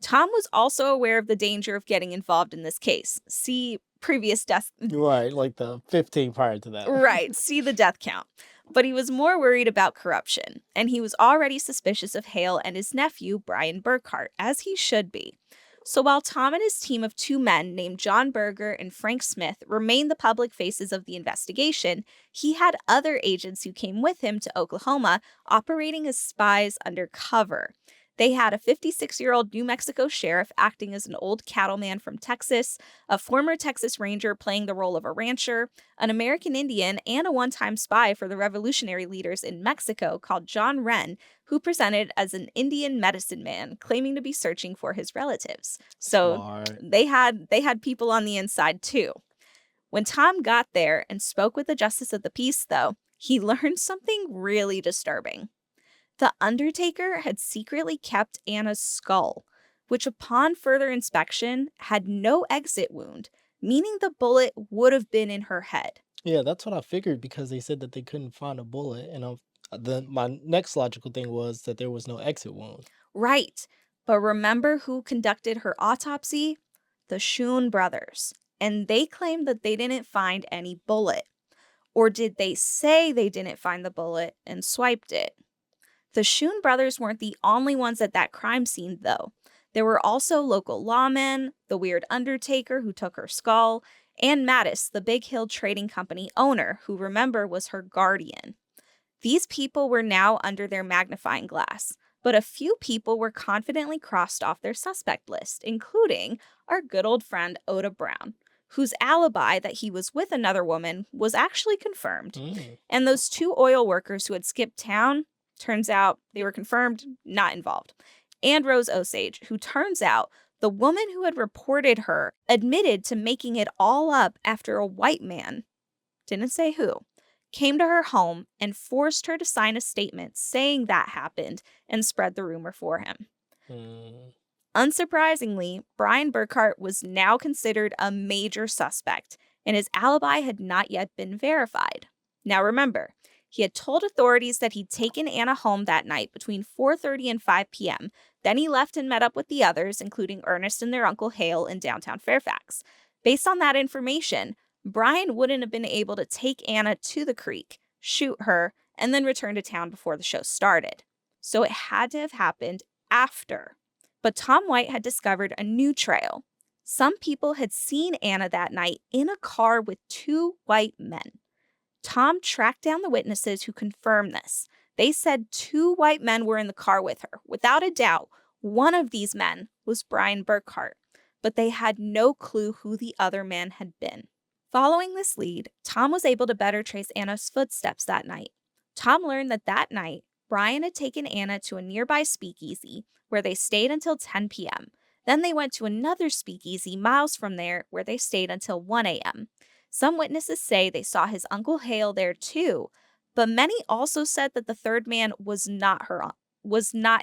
Tom was also aware of the danger of getting involved in this case. See previous death. Right, like the 15 prior to that. Right, see the death count. But he was more worried about corruption, and he was already suspicious of Hale and his nephew, Brian Burkhart, as he should be. So while Tom and his team of two men named John Berger and Frank Smith remained the public faces of the investigation, he had other agents who came with him to Oklahoma operating as spies undercover. They had a 56-year-old New Mexico sheriff acting as an old cattleman from Texas, a former Texas Ranger playing the role of a rancher, an American Indian, and a one-time spy for the revolutionary leaders in Mexico called John Wren, who presented as an Indian medicine man claiming to be searching for his relatives. So Smart. they had people on the inside too. When Tom got there and spoke with the justice of the peace, though, he learned something really disturbing. The undertaker had secretly kept Anna's skull, which upon further inspection had no exit wound, meaning the bullet would have been in her head. Yeah, that's what I figured because they said that they couldn't find a bullet, and my next logical thing was that there was no exit wound. Right. But remember who conducted her autopsy? The Schoen brothers. And they claimed that they didn't find any bullet. Or did they say they didn't find the bullet and swiped it? The Schoen brothers weren't the only ones at that crime scene, though. There were also local lawmen, the weird undertaker who took her skull, and Mattis, the Big Hill Trading Company owner, who remember was her guardian. These people were now under their magnifying glass, but a few people were confidently crossed off their suspect list, including our good old friend Oda Brown, whose alibi that he was with another woman was actually confirmed. And those two oil workers who had skipped town, turns out they were confirmed not involved. And Rose Osage, who turns out the woman who had reported her admitted to making it all up after a white man, didn't say who, came to her home and forced her to sign a statement saying that happened and spread the rumor for him. Unsurprisingly, Brian Burkhart was now considered a major suspect, and his alibi had not yet been verified. Now remember, he had told authorities that he'd taken Anna home that night between 4:30 and 5 p.m. Then he left and met up with the others, including Ernest and their Uncle Hale in downtown Fairfax. Based on that information, Brian wouldn't have been able to take Anna to the creek, shoot her, and then return to town before the show started. So it had to have happened after. But Tom White had discovered a new trail. Some people had seen Anna that night in a car with 2 white men. Tom tracked down the witnesses who confirmed this. They said 2 white men were in the car with her. Without a doubt, one of these men was Brian Burkhart, but they had no clue who the other man had been. Following this lead, Tom was able to better trace Anna's footsteps that night. Tom learned that night, Brian had taken Anna to a nearby speakeasy where they stayed until 10 p.m. Then they went to another speakeasy miles from there where they stayed until 1 a.m. Some witnesses say they saw his Uncle Hale there too, but many also said that the third man was not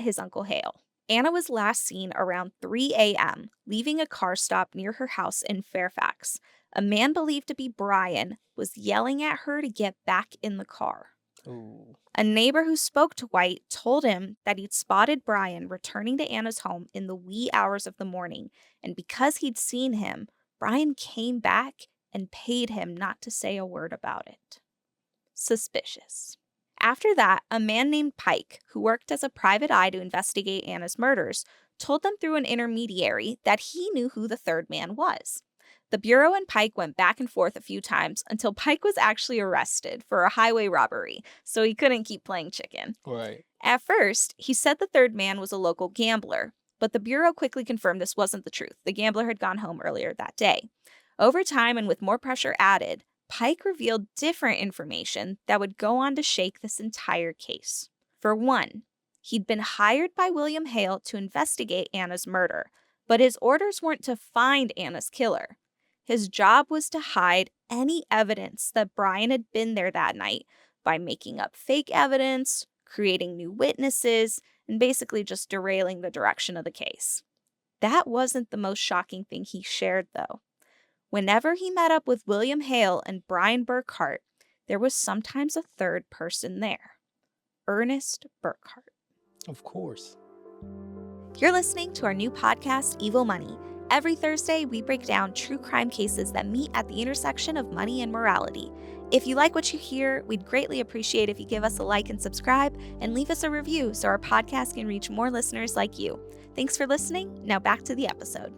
his Uncle Hale. Anna was last seen around 3 a.m., leaving a car stop near her house in Fairfax. A man believed to be Brian was yelling at her to get back in the car. Ooh. A neighbor who spoke to White told him that he'd spotted Brian returning to Anna's home in the wee hours of the morning, and because he'd seen him, Brian came back and paid him not to say a word about it. Suspicious. After that, a man named Pike, who worked as a private eye to investigate Anna's murders, told them through an intermediary that he knew who the third man was. The Bureau and Pike went back and forth a few times until Pike was actually arrested for a highway robbery, so he couldn't keep playing chicken. Right. At first, he said the third man was a local gambler, but the Bureau quickly confirmed this wasn't the truth. The gambler had gone home earlier that day. Over time and with more pressure added, Pike revealed different information that would go on to shake this entire case. For one, he'd been hired by William Hale to investigate Anna's murder, but his orders weren't to find Anna's killer. His job was to hide any evidence that Brian had been there that night by making up fake evidence, creating new witnesses, and basically just derailing the direction of the case. That wasn't the most shocking thing he shared, though. Whenever he met up with William Hale and Brian Burkhart, there was sometimes a third person there. Ernest Burkhart. Of course. You're listening to our new podcast, Evil Money. Every Thursday, we break down true crime cases that meet at the intersection of money and morality. If you like what you hear, we'd greatly appreciate if you give us a like and subscribe and leave us a review so our podcast can reach more listeners like you. Thanks for listening. Now back to the episode.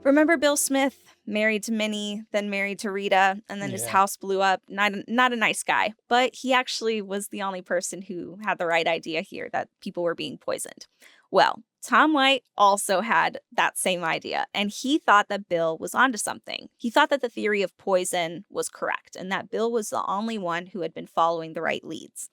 Remember Bill Smith, married to Minnie, then married to Rita, and then his house blew up? Not a nice guy, but he actually was the only person who had the right idea here that people were being poisoned. Well, Tom White also had that same idea, and he thought that Bill was onto something. He thought that the theory of poison was correct, and that Bill was the only one who had been following the right leads.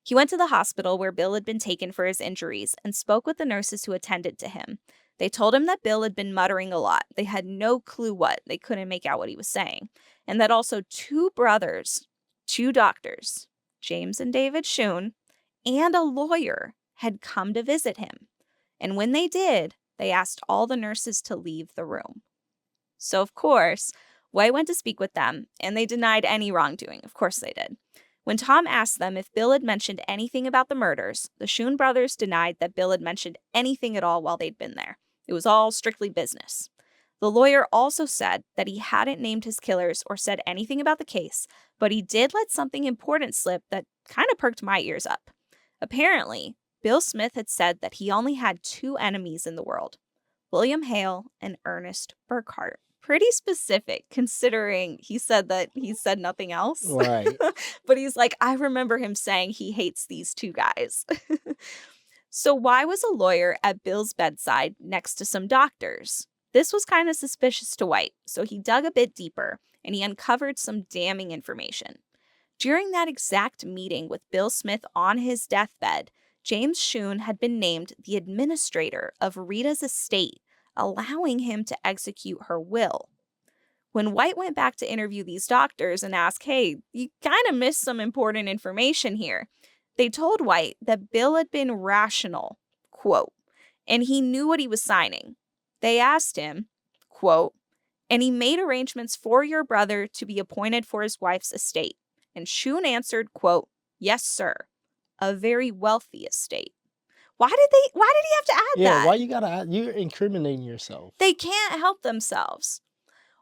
He went to the hospital where Bill had been taken for his injuries and spoke with the nurses who attended to him. They told him that Bill had been muttering a lot. They had no clue what. They couldn't make out what he was saying. And that also 2 brothers, 2 doctors, James and David Schoon, and a lawyer had come to visit him. And when they did, they asked all the nurses to leave the room. So, of course, White went to speak with them, and they denied any wrongdoing. Of course they did. When Tom asked them if Bill had mentioned anything about the murders, the Schoon brothers denied that Bill had mentioned anything at all while they'd been there. It was all strictly business. The lawyer also said that he hadn't named his killers or said anything about the case, but he did let something important slip that kind of perked my ears up. Apparently, Bill Smith had said that he only had 2 enemies in the world, William Hale and Ernest Burkhart. Pretty specific, considering he said that he said nothing else. Right. But he's like, I remember him saying he hates these 2 guys. So why was a lawyer at Bill's bedside next to some doctors? This was kind of suspicious to White, so he dug a bit deeper, and he uncovered some damning information. During that exact meeting with Bill Smith on his deathbed, James Schoon had been named the administrator of Rita's estate, allowing him to execute her will. When White went back to interview these doctors and asked, hey, you kind of missed some important information here, they told White that Bill had been rational, quote, and he knew what he was signing. They asked him, quote, and he made arrangements for your brother to be appointed for his wife's estate. And Schoon answered, quote, yes, sir, a very wealthy estate. Why did he have to add that? Yeah, why you gotta you're incriminating yourself. They can't help themselves.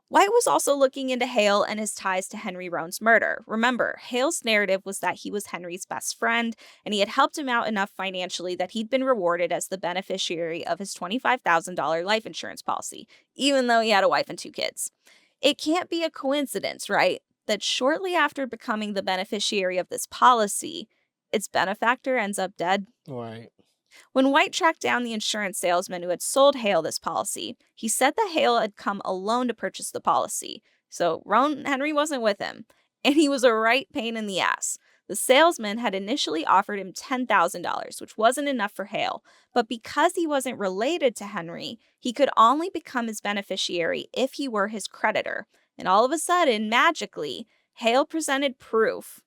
White was also looking into Hale and his ties to Henry Roan's murder. Remember, Hale's narrative was that he was Henry's best friend, and he had helped him out enough financially that he'd been rewarded as the beneficiary of his $25,000 life insurance policy, even though he had a wife and 2 kids. It can't be a coincidence, right, that shortly after becoming the beneficiary of this policy, its benefactor ends up dead? Right. When White tracked down the insurance salesman who had sold Hale this policy, he said that Hale had come alone to purchase the policy. So Roan Henry wasn't with him, and he was a right pain in the ass. The salesman had initially offered him $10,000, which wasn't enough for Hale, but because he wasn't related to Henry, he could only become his beneficiary if he were his creditor. And all of a sudden, magically, Hale presented proof,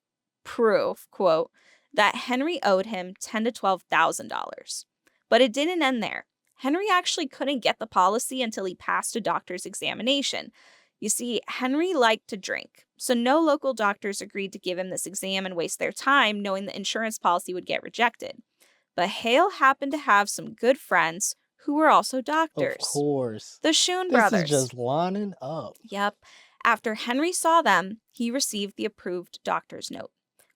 quote, that Henry owed him $10,000 to $12,000. But it didn't end there. Henry actually couldn't get the policy until he passed a doctor's examination. You see, Henry liked to drink, so no local doctors agreed to give him this exam and waste their time knowing the insurance policy would get rejected. But Hale happened to have some good friends who were also Of doctors. course. The Schoen This brothers. is just lining up. Yep. After Henry saw them, he received the approved doctor's note.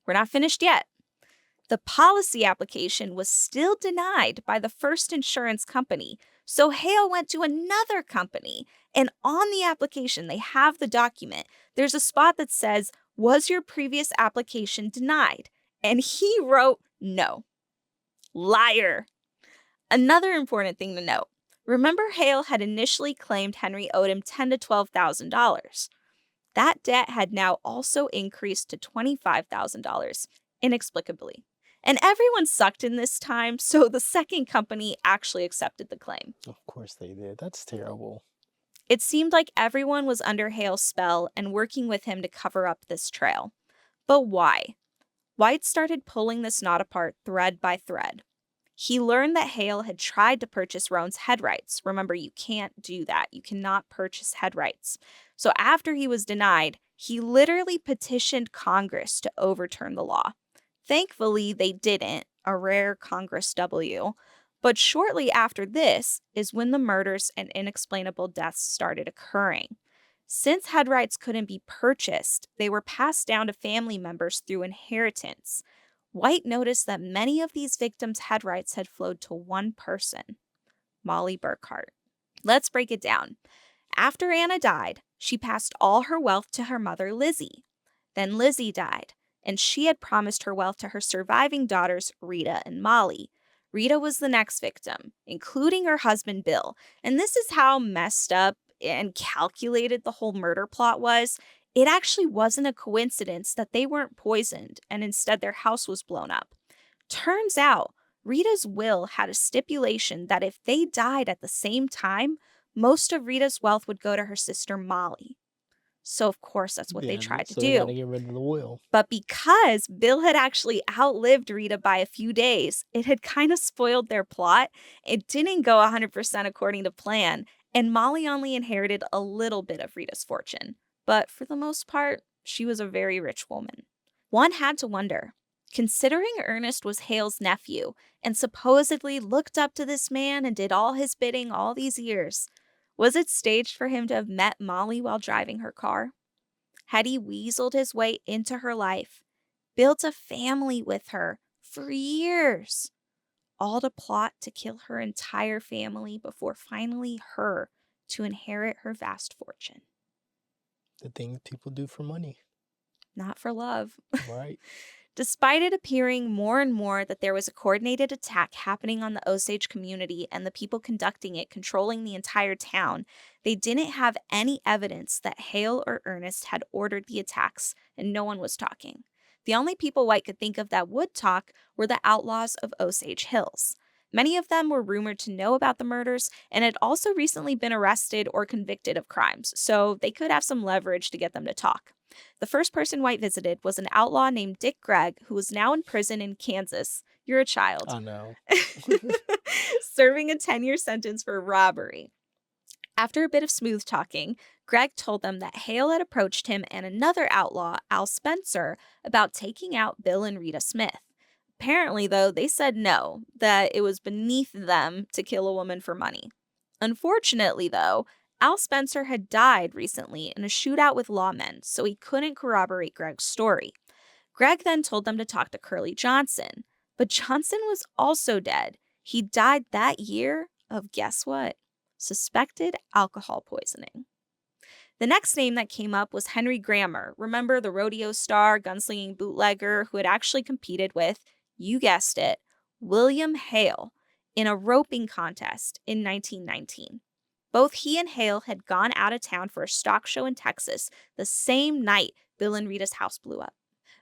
We're not finished yet. The policy application was still denied by the first insurance company, so Hale went to another company, and on the application, they have the document. There's a spot that says, "Was your previous application denied?" And he wrote, "No." Liar. Another important thing to note. Remember, Hale had initially claimed Henry owed him $10,000 to $12,000. That debt had now also increased to $25,000, inexplicably. And everyone sucked in this time, so the second company actually accepted the claim. Of course they did. That's terrible. It seemed like everyone was under Hale's spell and working with him to cover up this trail. But why? White started pulling this knot apart thread by thread. He learned that Hale had tried to purchase Roan's head rights. Remember, you can't do that. You cannot purchase head rights. So after he was denied, he literally petitioned Congress to overturn the law. Thankfully, they didn't, a rare Congress W. But shortly after this is when the murders and inexplainable deaths started occurring. Since head rights couldn't be purchased, they were passed down to family members through inheritance. White noticed that many of these victims' head rights had flowed to one person, Mollie Burkhart. Let's break it down. After Anna died, she passed all her wealth to her mother, Lizzie. Then Lizzie died, and she had promised her wealth to her surviving daughters, Rita and Mollie. Rita was the next victim, including her husband, Bill. And this is how messed up and calculated the whole murder plot was. It actually wasn't a coincidence that they weren't poisoned, and instead their house was blown up. Turns out, Rita's will had a stipulation that if they died at the same time, most of Rita's wealth would go to her sister, Mollie. So, of course, that's what they tried to so they gotta do. get rid of the will. But because Bill had actually outlived Rita by a few days, it had kind of spoiled their plot. It didn't go 100% according to plan, and Mollie only inherited a little bit of Rita's fortune. But for the most part, she was a very rich woman. One had to wonder, considering Ernest was Hale's nephew and supposedly looked up to this man and did all his bidding all these years, was it staged for him to have met Mollie while driving her car? Had he weaseled his way into her life, built a family with her for years, all to plot to kill her entire family before finally her to inherit her vast fortune? The things people do for money. Not for love. Right. Despite it appearing more and more that there was a coordinated attack happening on the Osage community and the people conducting it controlling the entire town, they didn't have any evidence that Hale or Ernest had ordered the attacks, and no one was talking. The only people White could think of that would talk were the outlaws of Osage Hills. Many of them were rumored to know about the murders and had also recently been arrested or convicted of crimes, so they could have some leverage to get them to talk. The first person White visited was an outlaw named Dick Gregg, who was now in prison in Kansas. You're a child. I know. Serving a 10-year sentence for robbery. After a bit of smooth talking, Gregg told them that Hale had approached him and another outlaw, Al Spencer, about taking out Bill and Rita Smith. Apparently, though, they said no, that it was beneath them to kill a woman for money. Unfortunately, though, Al Spencer had died recently in a shootout with lawmen, so he couldn't corroborate Greg's story. Greg then told them to talk to Curly Johnson, but Johnson was also dead. He died that year of, guess what? Suspected alcohol poisoning. The next name that came up was Henry Grammer. Remember the rodeo star, gunslinging bootlegger who had actually competed with, you guessed it, William Hale in a roping contest in 1919. Both he and Hale had gone out of town for a stock show in Texas the same night Bill and Rita's house blew up.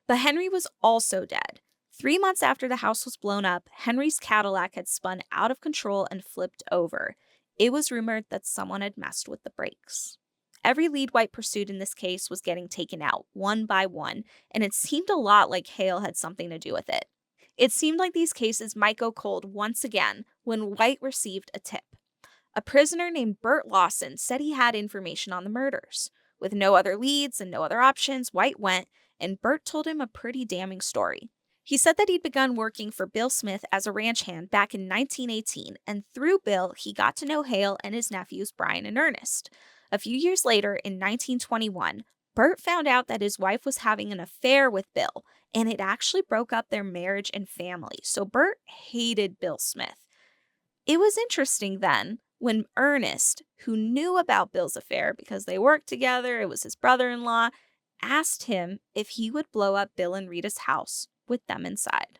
But Henry was also dead. 3 months after the house was blown up, Henry's Cadillac had spun out of control and flipped over. It was rumored that someone had messed with the brakes. Every lead White pursued in this case was getting taken out, one by one, and it seemed a lot like Hale had something to do with it. It seemed like these cases might go cold once again when White received a tip. A prisoner named Bert Lawson said he had information on the murders. With no other leads and no other options, White went, and Bert told him a pretty damning story. He said that he'd begun working for Bill Smith as a ranch hand back in 1918, and through Bill, he got to know Hale and his nephews Brian and Ernest. A few years later, in 1921, Bert found out that his wife was having an affair with Bill, and it actually broke up their marriage and family, so Bert hated Bill Smith. It was interesting then when Ernest, who knew about Bill's affair because they worked together, it was his brother-in-law, asked him if he would blow up Bill and Rita's house with them inside.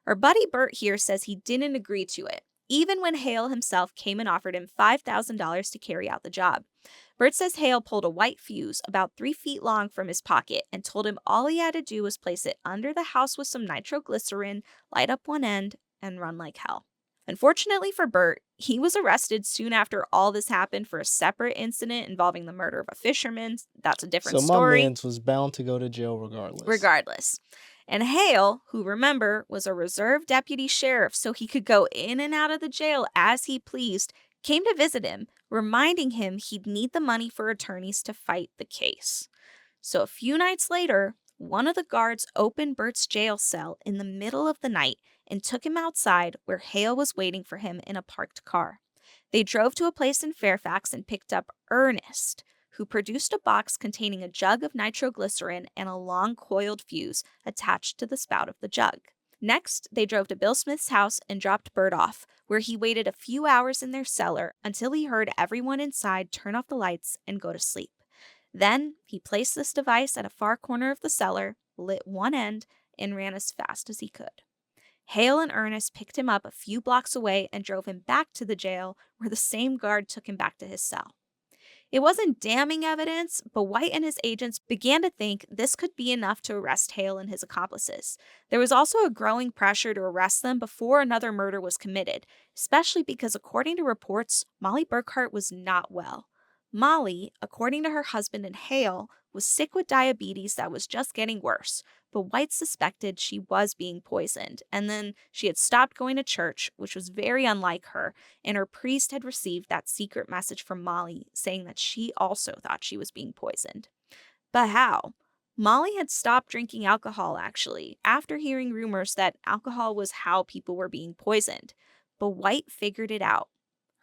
Our buddy Bert here says he didn't agree to it, even when Hale himself came and offered him $5,000 to carry out the job. Bert says Hale pulled a white fuse about 3 feet long from his pocket and told him all he had to do was place it under the house with some nitroglycerin, light up one end, and run like hell. Unfortunately for Bert, he was arrested soon after all this happened for a separate incident involving the murder of a fisherman. That's a different So story. my mans was bound to go to jail regardless. And Hale, who remember was a reserve deputy sheriff so he could go in and out of the jail as he pleased, came to visit him, reminding him he'd need the money for attorneys to fight the case. So a few nights later, one of the guards opened Bert's jail cell in the middle of the night and took him outside where Hale was waiting for him in a parked car. They drove to a place in Fairfax and picked up Ernest, who produced a box containing a jug of nitroglycerin and a long coiled fuse attached to the spout of the jug. Next, they drove to Bill Smith's house and dropped Bert off, where he waited a few hours in their cellar until he heard everyone inside turn off the lights and go to sleep. Then, he placed this device at a far corner of the cellar, lit one end, and ran as fast as he could. Hale and Ernest picked him up a few blocks away and drove him back to the jail, where the same guard took him back to his cell. It wasn't damning evidence, but White and his agents began to think this could be enough to arrest Hale and his accomplices. There was also a growing pressure to arrest them before another murder was committed, especially because, according to reports, Mollie Burkhart was not well. Mollie, according to her husband and Hale, was sick with diabetes that was just getting worse, but White suspected she was being poisoned, and then she had stopped going to church, which was very unlike her, and her priest had received that secret message from Mollie saying that she also thought she was being poisoned. But how? Mollie had stopped drinking alcohol, actually, after hearing rumors that alcohol was how people were being poisoned. But White figured it out.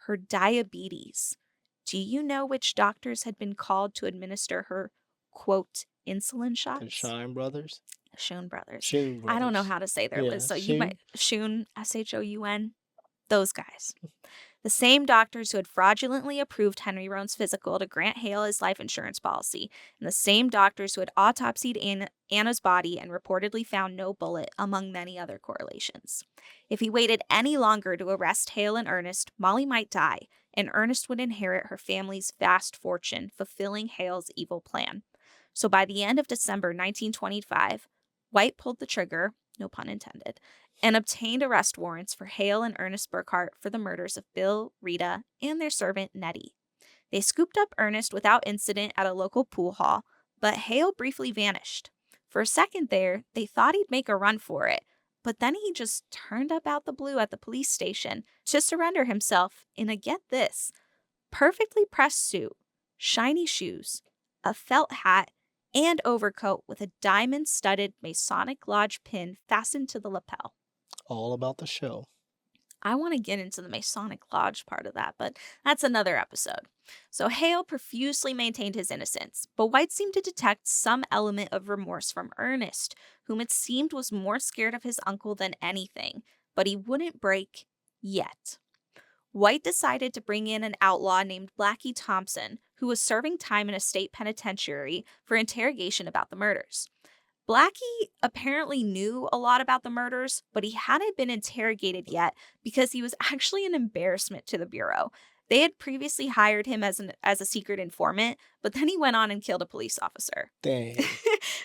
Her diabetes. Do you know which doctors had been called to administer her, quote, insulin shots? The Shine Brothers? Schoen Brothers. Shoon Brothers. I don't know how to say their list, so you might... Schoen, Schoun, those guys. The same doctors who had fraudulently approved Henry Roan's physical to grant Hale his life insurance policy, and the same doctors who had autopsied Anna's body and reportedly found no bullet, among many other correlations. If he waited any longer to arrest Hale and Ernest, Mollie might die, and Ernest would inherit her family's vast fortune, fulfilling Hale's evil plan. So by the end of December 1925, White pulled the trigger, no pun intended, and obtained arrest warrants for Hale and Ernest Burkhart for the murders of Bill, Rita, and their servant Nettie. They scooped up Ernest without incident at a local pool hall, but Hale briefly vanished. For a second there, they thought he'd make a run for it, but then he just turned up out the blue at the police station to surrender himself in a, get this, perfectly pressed suit, shiny shoes, a felt hat, and overcoat with a diamond-studded Masonic Lodge pin fastened to the lapel. All about the show. I want to get into the Masonic Lodge part of that, but that's another episode. So Hale profusely maintained his innocence, but White seemed to detect some element of remorse from Ernest, whom it seemed was more scared of his uncle than anything, but he wouldn't break yet. White decided to bring in an outlaw named Blackie Thompson, who was serving time in a state penitentiary for interrogation about the murders. Blackie apparently knew a lot about the murders, but he hadn't been interrogated yet because he was actually an embarrassment to the Bureau. They had previously hired him as a secret informant, but then he went on and killed a police officer. Dang.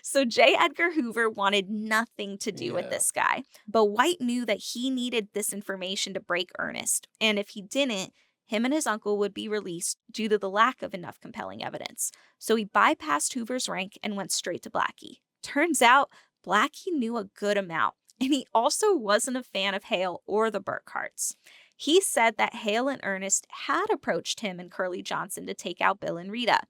So J. Edgar Hoover wanted nothing to do with Yeah. this guy, but White knew that he needed this information to break Ernest, and if he didn't, him and his uncle would be released due to the lack of enough compelling evidence. So he bypassed Hoover's rank and went straight to Blackie. Turns out, Blackie knew a good amount, and he also wasn't a fan of Hale or the Burkharts. He said that Hale and Ernest had approached him and Curly Johnson to take out Bill and Rita.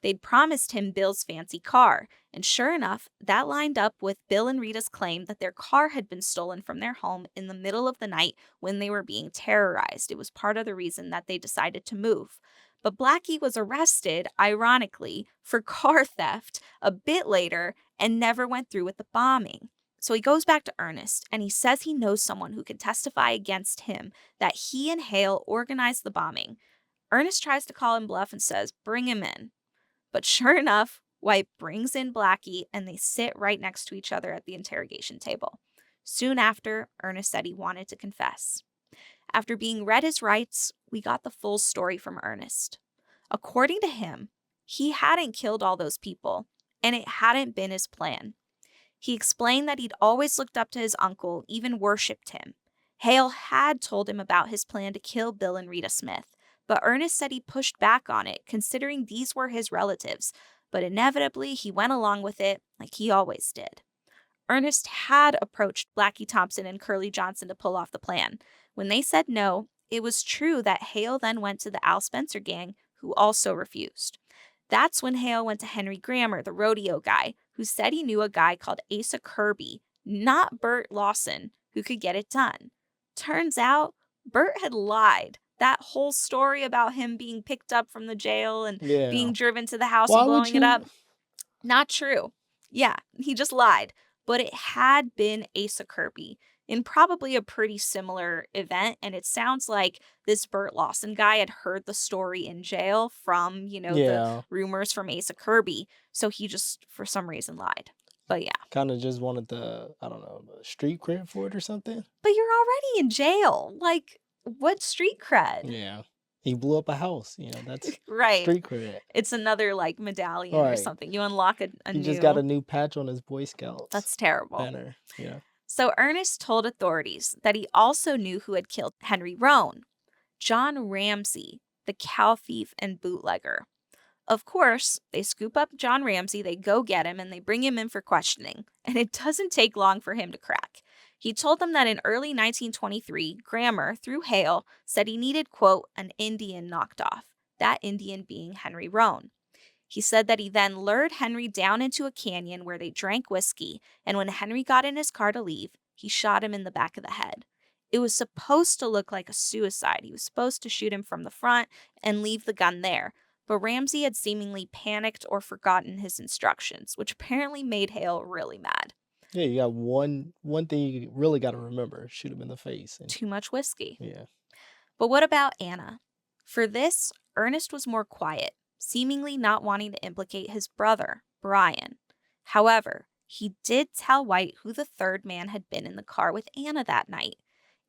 They'd promised him Bill's fancy car, and sure enough, that lined up with Bill and Rita's claim that their car had been stolen from their home in the middle of the night when they were being terrorized. It was part of the reason that they decided to move. But Blackie was arrested, ironically, for car theft a bit later and never went through with the bombing. So he goes back to Ernest and he says he knows someone who can testify against him that he and Hale organized the bombing. Ernest tries to call him bluff and says, "Bring him in." But sure enough, White brings in Blackie and they sit right next to each other at the interrogation table. Soon after, Ernest said he wanted to confess. After being read his rights, we got the full story from Ernest. According to him, he hadn't killed all those people, and it hadn't been his plan. He explained that he'd always looked up to his uncle, even worshipped him. Hale had told him about his plan to kill Bill and Rita Smith, but Ernest said he pushed back on it, considering these were his relatives, but inevitably he went along with it like he always did. Ernest had approached Blackie Thompson and Curly Johnson to pull off the plan. When they said no, it was true that Hale then went to the Al Spencer gang, who also refused. That's when Hale went to Henry Grammer, the rodeo guy, who said he knew a guy called Asa Kirby, not Bert Lawson, who could get it done. Turns out, Bert had lied. That whole story about him being picked up from the jail and Yeah. being driven to the house Why and would blowing it up, you? not true. Yeah, he just lied. But it had been Asa Kirby in probably a pretty similar event. And it sounds like this Bert Lawson guy had heard the story in jail from, the Yeah. rumors from Asa Kirby. So he just, for some reason, lied. But yeah. Kind of just wanted the, I don't know, the street cred for it or something. But you're already in jail. Like, what street cred? Yeah. He blew up a house. That's Right. street cred. It's another, like, medallion or Right. something. You unlock a He new... just got a new patch on his Boy Scouts That's terrible. banner. Yeah. So Ernest told authorities that he also knew who had killed Henry Roan, John Ramsey, the cow thief and bootlegger. Of course, they scoop up John Ramsey, they go get him, and they bring him in for questioning. And it doesn't take long for him to crack. He told them that in early 1923, Grammer, through Hale, said he needed, quote, an Indian knocked off, that Indian being Henry Roan. He said that he then lured Henry down into a canyon where they drank whiskey, and when Henry got in his car to leave, he shot him in the back of the head. It was supposed to look like a suicide. He was supposed to shoot him from the front and leave the gun there, but Ramsey had seemingly panicked or forgotten his instructions, which apparently made Hale really mad. Yeah, you got one thing you really got to remember: shoot him in the face. Too much whiskey. Yeah. But what about Anna? For this, Ernest was more quiet, seemingly not wanting to implicate his brother, Brian. However, he did tell White who the third man had been in the car with Anna that night.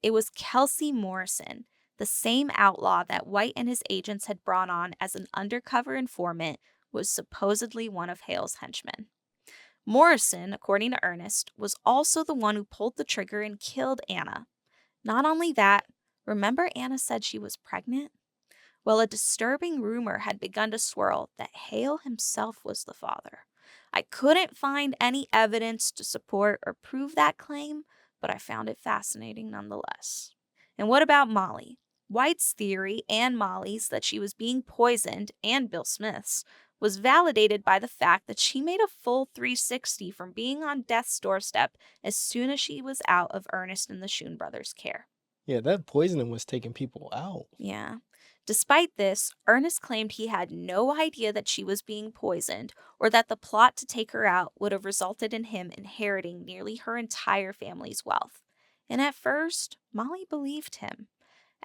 It was Kelsey Morrison, the same outlaw that White and his agents had brought on as an undercover informant, was supposedly one of Hale's henchmen. Morrison, according to Ernest, was also the one who pulled the trigger and killed Anna. Not only that, remember Anna said she was pregnant? Well, a disturbing rumor had begun to swirl that Hale himself was the father. I couldn't find any evidence to support or prove that claim, but I found it fascinating nonetheless. And what about Mollie? White's theory and Mollie's that she was being poisoned, and Bill Smith's, was validated by the fact that she made a full 360 from being on death's doorstep as soon as she was out of Ernest and the Schoen brothers' care. Yeah, that poisoning was taking people out. Yeah. Despite this, Ernest claimed he had no idea that she was being poisoned or that the plot to take her out would have resulted in him inheriting nearly her entire family's wealth. And at first, Molly believed him.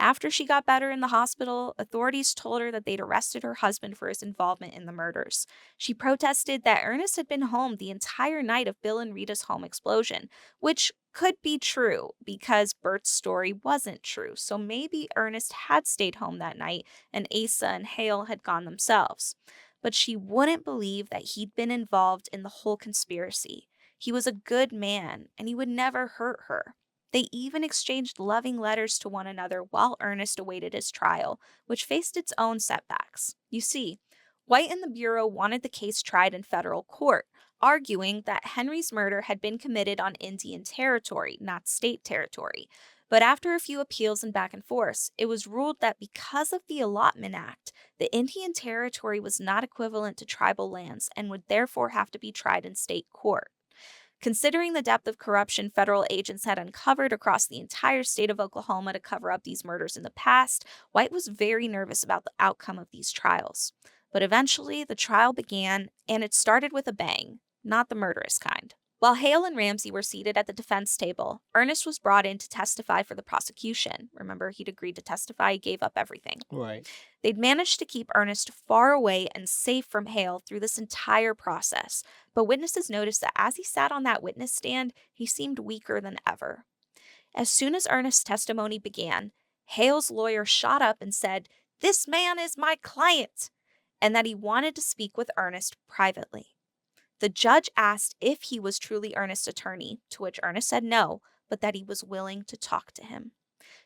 After she got better in the hospital, authorities told her that they'd arrested her husband for his involvement in the murders. She protested that Ernest had been home the entire night of Bill and Rita's home explosion, which could be true because Bert's story wasn't true. So maybe Ernest had stayed home that night and Asa and Hale had gone themselves. But she wouldn't believe that he'd been involved in the whole conspiracy. He was a good man and he would never hurt her. They even exchanged loving letters to one another while Ernest awaited his trial, which faced its own setbacks. You see, White and the Bureau wanted the case tried in federal court, arguing that Henry's murder had been committed on Indian territory, not state territory. But after a few appeals and back and forths, it was ruled that because of the Allotment Act, the Indian territory was not equivalent to tribal lands and would therefore have to be tried in state court. Considering the depth of corruption federal agents had uncovered across the entire state of Oklahoma to cover up these murders in the past, White was very nervous about the outcome of these trials. But eventually, the trial began, and it started with a bang, not the murderous kind. While Hale and Ramsey were seated at the defense table, Ernest was brought in to testify for the prosecution. Remember, he'd agreed to testify, he gave up everything. Right. They'd managed to keep Ernest far away and safe from Hale through this entire process, but witnesses noticed that as he sat on that witness stand, he seemed weaker than ever. As soon as Ernest's testimony began, Hale's lawyer shot up and said, "This man is my client," and that he wanted to speak with Ernest privately. The judge asked if he was truly Ernest's attorney, to which Ernest said no, but that he was willing to talk to him.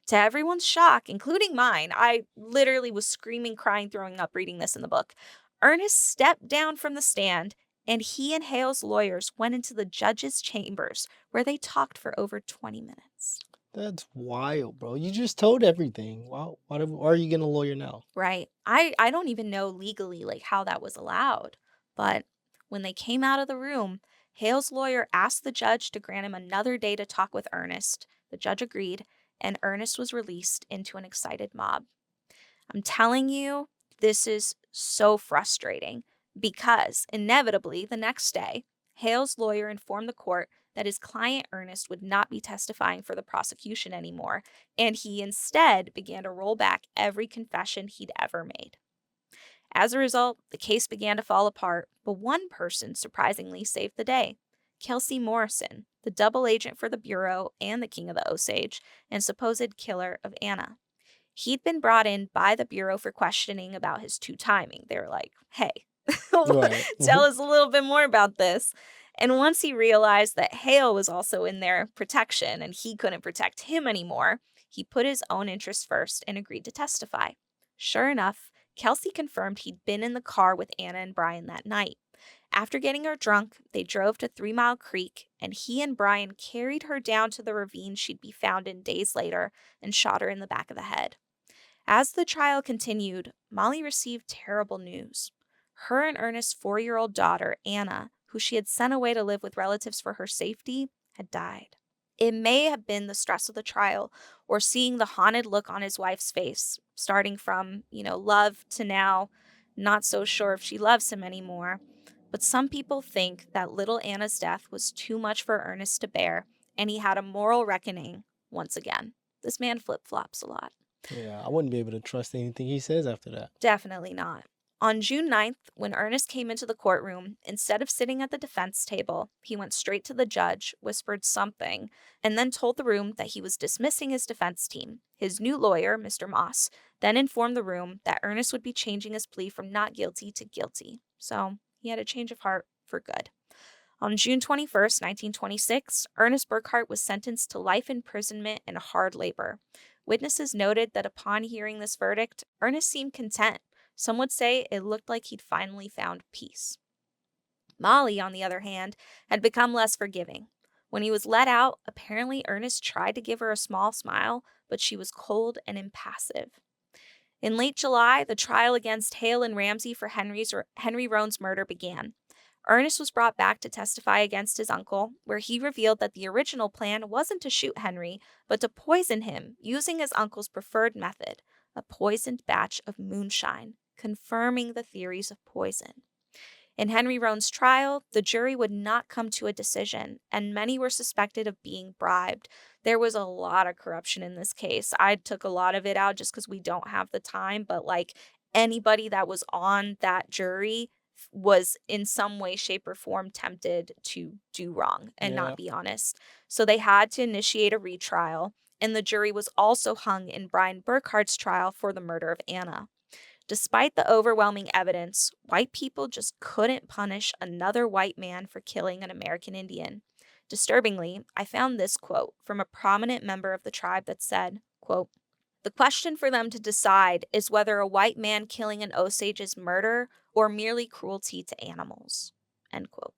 To everyone's shock, including mine, I literally was screaming, crying, throwing up reading this in the book. Ernest stepped down from the stand, and he and Hale's lawyers went into the judge's chambers where they talked for over 20 minutes. That's wild, bro. You just told everything. Why are you getting a lawyer now? Right. I don't even know legally like how that was allowed. But when they came out of the room, Hale's lawyer asked the judge to grant him another day to talk with Ernest. The judge agreed, and Ernest was released into an excited mob. I'm telling you, this is so frustrating because inevitably the next day, Hale's lawyer informed the court that his client Ernest would not be testifying for the prosecution anymore, and he instead began to roll back every confession he'd ever made. As a result, the case began to fall apart, but one person surprisingly saved the day. Kelsey Morrison, the double agent for the Bureau and the King of the Osage, and supposed killer of Anna. He'd been brought in by the Bureau for questioning about his two-timing. They were like, hey, Right. tell us a little bit more about this. And once he realized that Hale was also in their protection and he couldn't protect him anymore, he put his own interests first and agreed to testify. Sure enough, Kelsey confirmed he'd been in the car with Anna and Brian that night. After getting her drunk, they drove to 3 Mile Creek, and he and Brian carried her down to the ravine she'd be found in days later and shot her in the back of the head. As the trial continued, Molly received terrible news. Her and Ernest's 4-year-old daughter, Anna, who she had sent away to live with relatives for her safety, had died. It may have been the stress of the trial or seeing the haunted look on his wife's face, starting from, love to now, not so sure if she loves him anymore. But some people think that little Anna's death was too much for Ernest to bear, and he had a moral reckoning once again. This man flip-flops a lot. Yeah, I wouldn't be able to trust anything he says after that. Definitely not. On June 9th, when Ernest came into the courtroom, instead of sitting at the defense table, he went straight to the judge, whispered something, and then told the room that he was dismissing his defense team. His new lawyer, Mr. Moss, then informed the room that Ernest would be changing his plea from not guilty to guilty. So he had a change of heart for good. On June 21st, 1926, Ernest Burkhart was sentenced to life imprisonment and hard labor. Witnesses noted that upon hearing this verdict, Ernest seemed content. Some would say it looked like he'd finally found peace. Molly, on the other hand, had become less forgiving. When he was let out, apparently Ernest tried to give her a small smile, but she was cold and impassive. In late July, the trial against Hale and Ramsey for Henry Roan's murder began. Ernest was brought back to testify against his uncle, where he revealed that the original plan wasn't to shoot Henry, but to poison him using his uncle's preferred method, a poisoned batch of moonshine, confirming the theories of poison. In Henry Roan's trial, the jury would not come to a decision, and many were suspected of being bribed. There was a lot of corruption in this case. I took a lot of it out just because we don't have the time, but like anybody that was on that jury was in some way, shape, or form tempted to do wrong and Yeah. not be honest. So they had to initiate a retrial, and the jury was also hung in Brian Burkhart's trial for the murder of Anna. Despite the overwhelming evidence, white people just couldn't punish another white man for killing an American Indian. Disturbingly, I found this quote from a prominent member of the tribe that said, quote, "The question for them to decide is whether a white man killing an Osage is murder or merely cruelty to animals." End quote.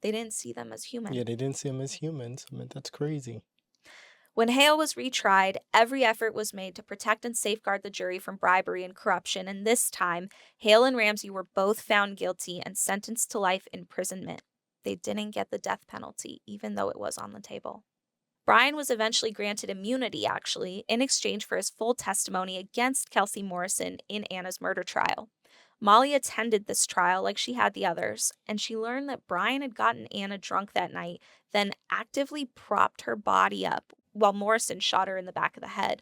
They didn't see them as Yeah, human. they didn't see them as humans. I mean, that's crazy. When Hale was retried, every effort was made to protect and safeguard the jury from bribery and corruption, and this time, Hale and Ramsey were both found guilty and sentenced to life imprisonment. They didn't get the death penalty, even though it was on the table. Brian was eventually granted immunity, actually, in exchange for his full testimony against Kelsey Morrison in Anna's murder trial. Mollie attended this trial like she had the others, and she learned that Brian had gotten Anna drunk that night, then actively propped her body up while Morrison shot her in the back of the head.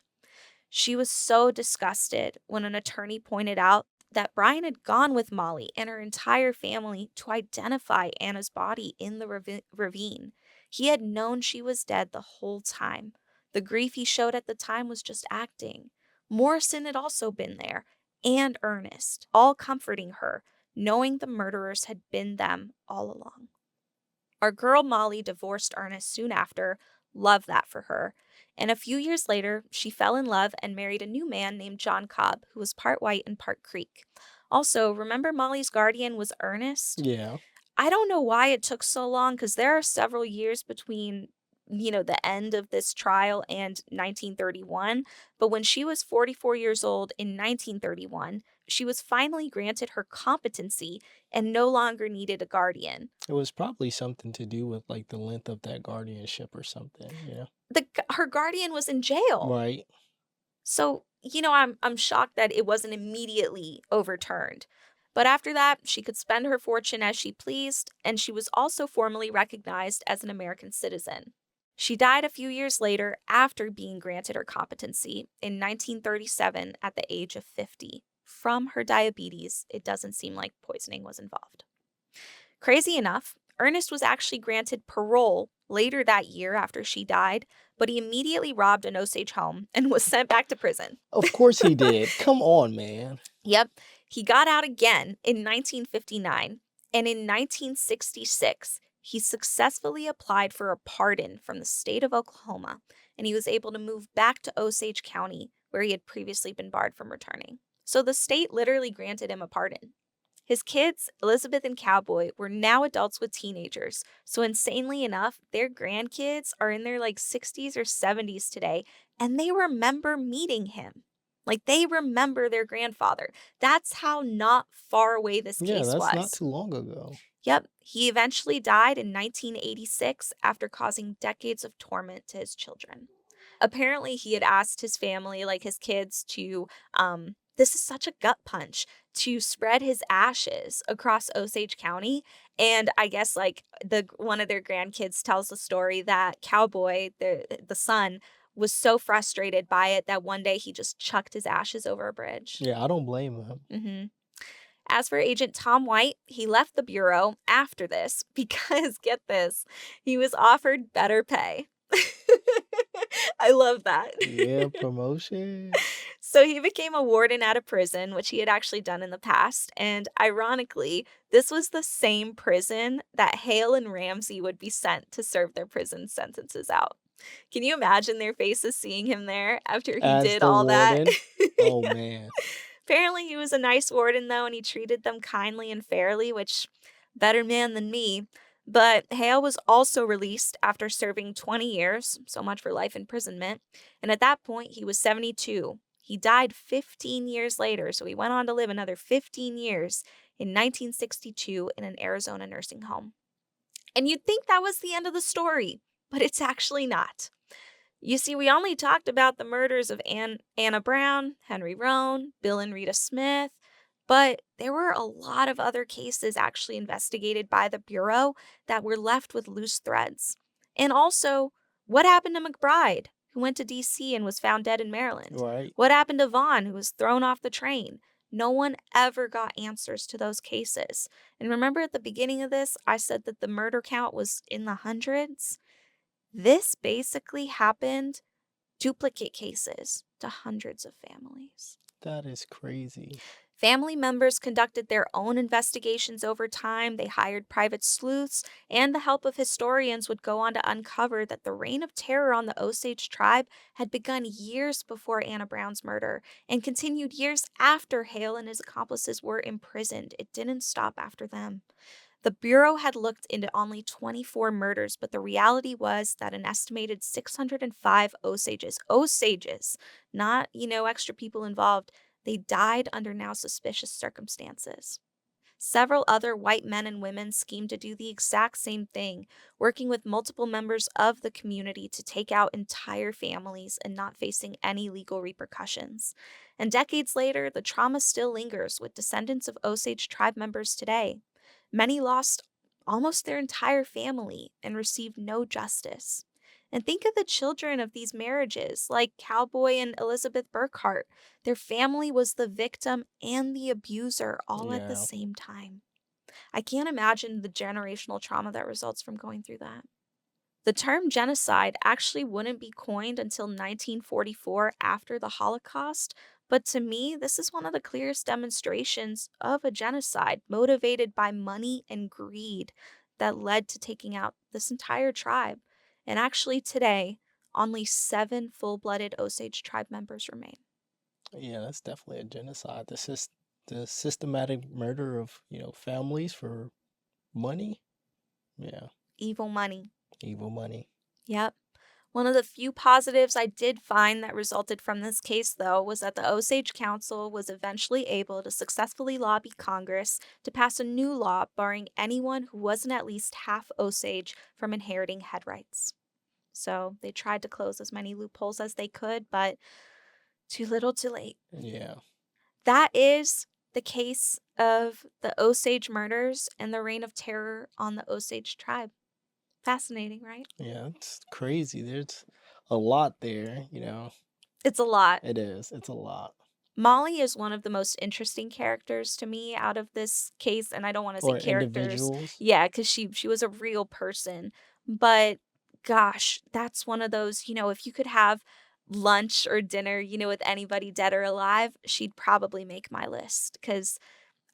She was so disgusted when an attorney pointed out that Brian had gone with Mollie and her entire family to identify Anna's body in the ravine. He had known she was dead the whole time. The grief he showed at the time was just acting. Morrison had also been there, and Ernest, all comforting her, knowing the murderers had been them all along. Our girl Mollie divorced Ernest soon after. Love that for her. And a few years later, she fell in love and married a new man named John Cobb, who was part white and part Creek. Also, remember Mollie's guardian was Ernest? Yeah. I don't know why it took so long because there are several years between, the end of this trial and 1931. But when she was 44 years old in 1931, she was finally granted her competency and no longer needed a guardian. It was probably something to do with like the length of that guardianship or something, yeah. Her guardian was in jail. Right. So, I'm shocked that it wasn't immediately overturned. But after that, she could spend her fortune as she pleased, and she was also formally recognized as an American citizen. She died a few years later after being granted her competency in 1937 at the age of 50. From her diabetes, it doesn't seem like poisoning was involved. Crazy enough, Ernest was actually granted parole later that year after she died, but he immediately robbed an Osage home and was sent back to prison. Of course he did. Come on, man. Yep, he got out again in 1959, and in 1966, he successfully applied for a pardon from the state of Oklahoma, and he was able to move back to Osage County, where he had previously been barred from returning. So the state literally granted him a pardon. His kids, Elizabeth and Cowboy, were now adults with teenagers. So insanely enough, their grandkids are in their 60s or 70s today, and they remember meeting him. Like they remember their grandfather. That's how not far away this Yeah, case that's not was. too long ago. Yep, he eventually died in 1986 after causing decades of torment to his children. Apparently, he had asked his family, like his kids, to, this is such a gut punch, to spread his ashes across Osage County. And I guess one of their grandkids tells the story that Cowboy, the son, was so frustrated by it that one day he just chucked his ashes over a bridge. Yeah, I don't blame him. Mm-hmm. As for Agent Tom White, he left the Bureau after this because, get this, he was offered better pay. I love that. Yeah, promotion. So he became a warden at a prison, which he had actually done in the past. And ironically, this was the same prison that Hale and Ramsey would be sent to serve their prison sentences out. Can you imagine their faces seeing him there after he As did the all that? warden? Oh, Yeah. man. Apparently, he was a nice warden, though, and he treated them kindly and fairly, which, better man than me. But Hale was also released after serving 20 years, so much for life imprisonment, and at that point, he was 72. He died 15 years later, so he went on to live another 15 years in 1962 in an Arizona nursing home. And you'd think that was the end of the story, but it's actually not. You see, we only talked about the murders of Anna Brown, Henry Roan, Bill and Rita Smith, but there were a lot of other cases actually investigated by the Bureau that were left with loose threads. And also, what happened to McBride, who went to DC and was found dead in Maryland? Right. What happened to Vaughn, who was thrown off the train? No one ever got answers to those cases. And remember at the beginning of this, I said that the murder count was in the hundreds? This basically happened duplicate cases to hundreds of families. That is crazy. Family members conducted their own investigations over time. They hired private sleuths, and the help of historians would go on to uncover that the reign of terror on the Osage tribe had begun years before Anna Brown's murder and continued years after Hale and his accomplices were imprisoned. It didn't stop after them. The Bureau had looked into only 24 murders, but the reality was that an estimated 605 Osages, not, extra people involved, they died under now suspicious circumstances. Several other white men and women schemed to do the exact same thing, working with multiple members of the community to take out entire families and not facing any legal repercussions. And decades later, the trauma still lingers with descendants of Osage tribe members today. Many lost almost their entire family and received no justice. And think of the children of these marriages, like Cowboy and Elizabeth Burkhart. Their family was the victim and the abuser all at the Yeah. same time. I can't imagine the generational trauma that results from going through that. The term genocide actually wouldn't be coined until 1944 after the Holocaust, but to me, this is one of the clearest demonstrations of a genocide motivated by money and greed that led to taking out this entire tribe. And actually, today, only 7 full blooded Osage tribe members remain. Yeah, that's definitely a genocide. The systematic murder of, families for money. Yeah, Evil money. evil money. Yep. One of the few positives I did find that resulted from this case, though, was that the Osage Council was eventually able to successfully lobby Congress to pass a new law barring anyone who wasn't at least half Osage from inheriting head rights. So they tried to close as many loopholes as they could, but too little too late. Yeah. That is the case of the Osage murders and the reign of terror on the Osage tribe. Fascinating, right? Yeah, it's crazy. There's a lot there, It's a lot. It is. It's a lot. Molly is one of the most interesting characters to me out of this case, and I don't wanna say Or characters. individuals. Yeah, because she was a real person, but gosh, that's one of those, if you could have lunch or dinner, with anybody dead or alive, she'd probably make my list. Because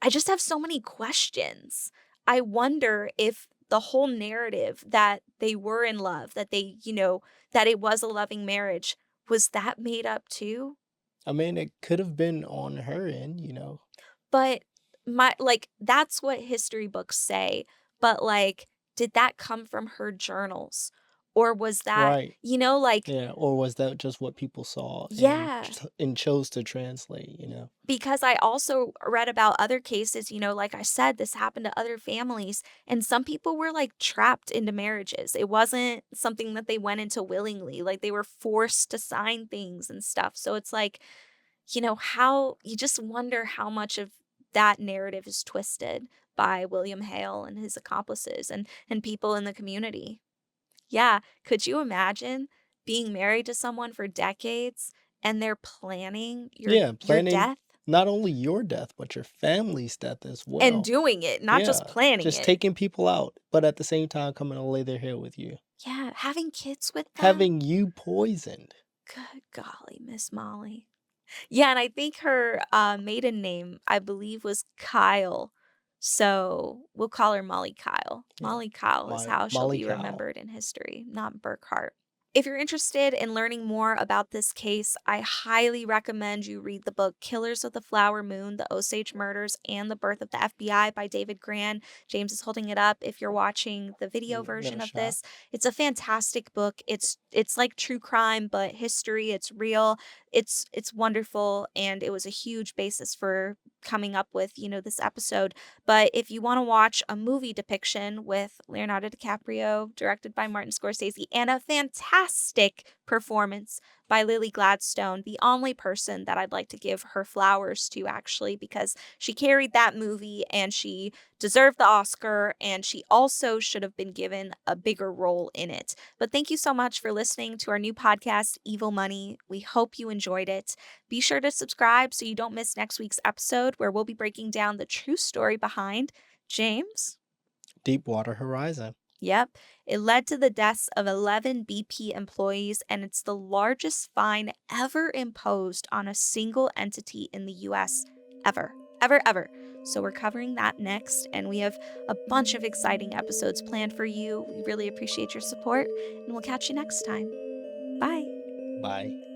I just have so many questions. I wonder if the whole narrative that they were in love, that they, that it was a loving marriage, was that made up too? I mean, it could have been on her end, But that's what history books say, but, did that come from her journals? Or was that, Right. like Yeah, or was that just what people saw and yeah, and chose to translate? because I also read about other cases, like I said, this happened to other families, and some people were, trapped into marriages. It wasn't something that they went into willingly, they were forced to sign things and stuff, so it's like, how you just wonder how much of that narrative is twisted by William Hale and his accomplices and people in the community. Yeah, could you imagine being married to someone for decades and they're planning Yeah, your planning death not only your death, but your family's death as and well. doing it, not just Yeah, planning just it? taking people out, but at the same time coming to lay their head with you. Yeah, having kids with them? Having you poisoned. Good golly, Miss Molly. Yeah, and I think her, maiden name, I believe, was Kyle. So, we'll call her Mollie Kyle. Yeah, Mollie Kyle is how she'll Mollie be Kyle. remembered in history, not Burkhart. If you're interested in learning more about this case, I highly recommend you read the book Killers of the Flower Moon, The Osage Murders, and the Birth of the FBI by David Gran. James is holding it up if you're watching the video Give it version a of shot. this. It's a fantastic book. It's like true crime, but history. It's real. It's wonderful, and it was a huge basis for coming up with, this episode. But if you want to watch a movie depiction with Leonardo DiCaprio, directed by Martin Scorsese, and a fantastic performance by Lily Gladstone, the only person that I'd like to give her flowers to, actually, because she carried that movie and she deserved the Oscar, and she also should have been given a bigger role in it. But thank you so much for listening to our new podcast, Evil Money. We hope you enjoyed it. Be sure to subscribe so you don't miss next week's episode, where we'll be breaking down the true story behind James. Deepwater Horizon. Yep, it led to the deaths of 11 BP employees, and it's the largest fine ever imposed on a single entity in the US. Ever. Ever, ever. So we're covering that next, and we have a bunch of exciting episodes planned for you. We really appreciate your support, and we'll catch you next time. Bye. Bye.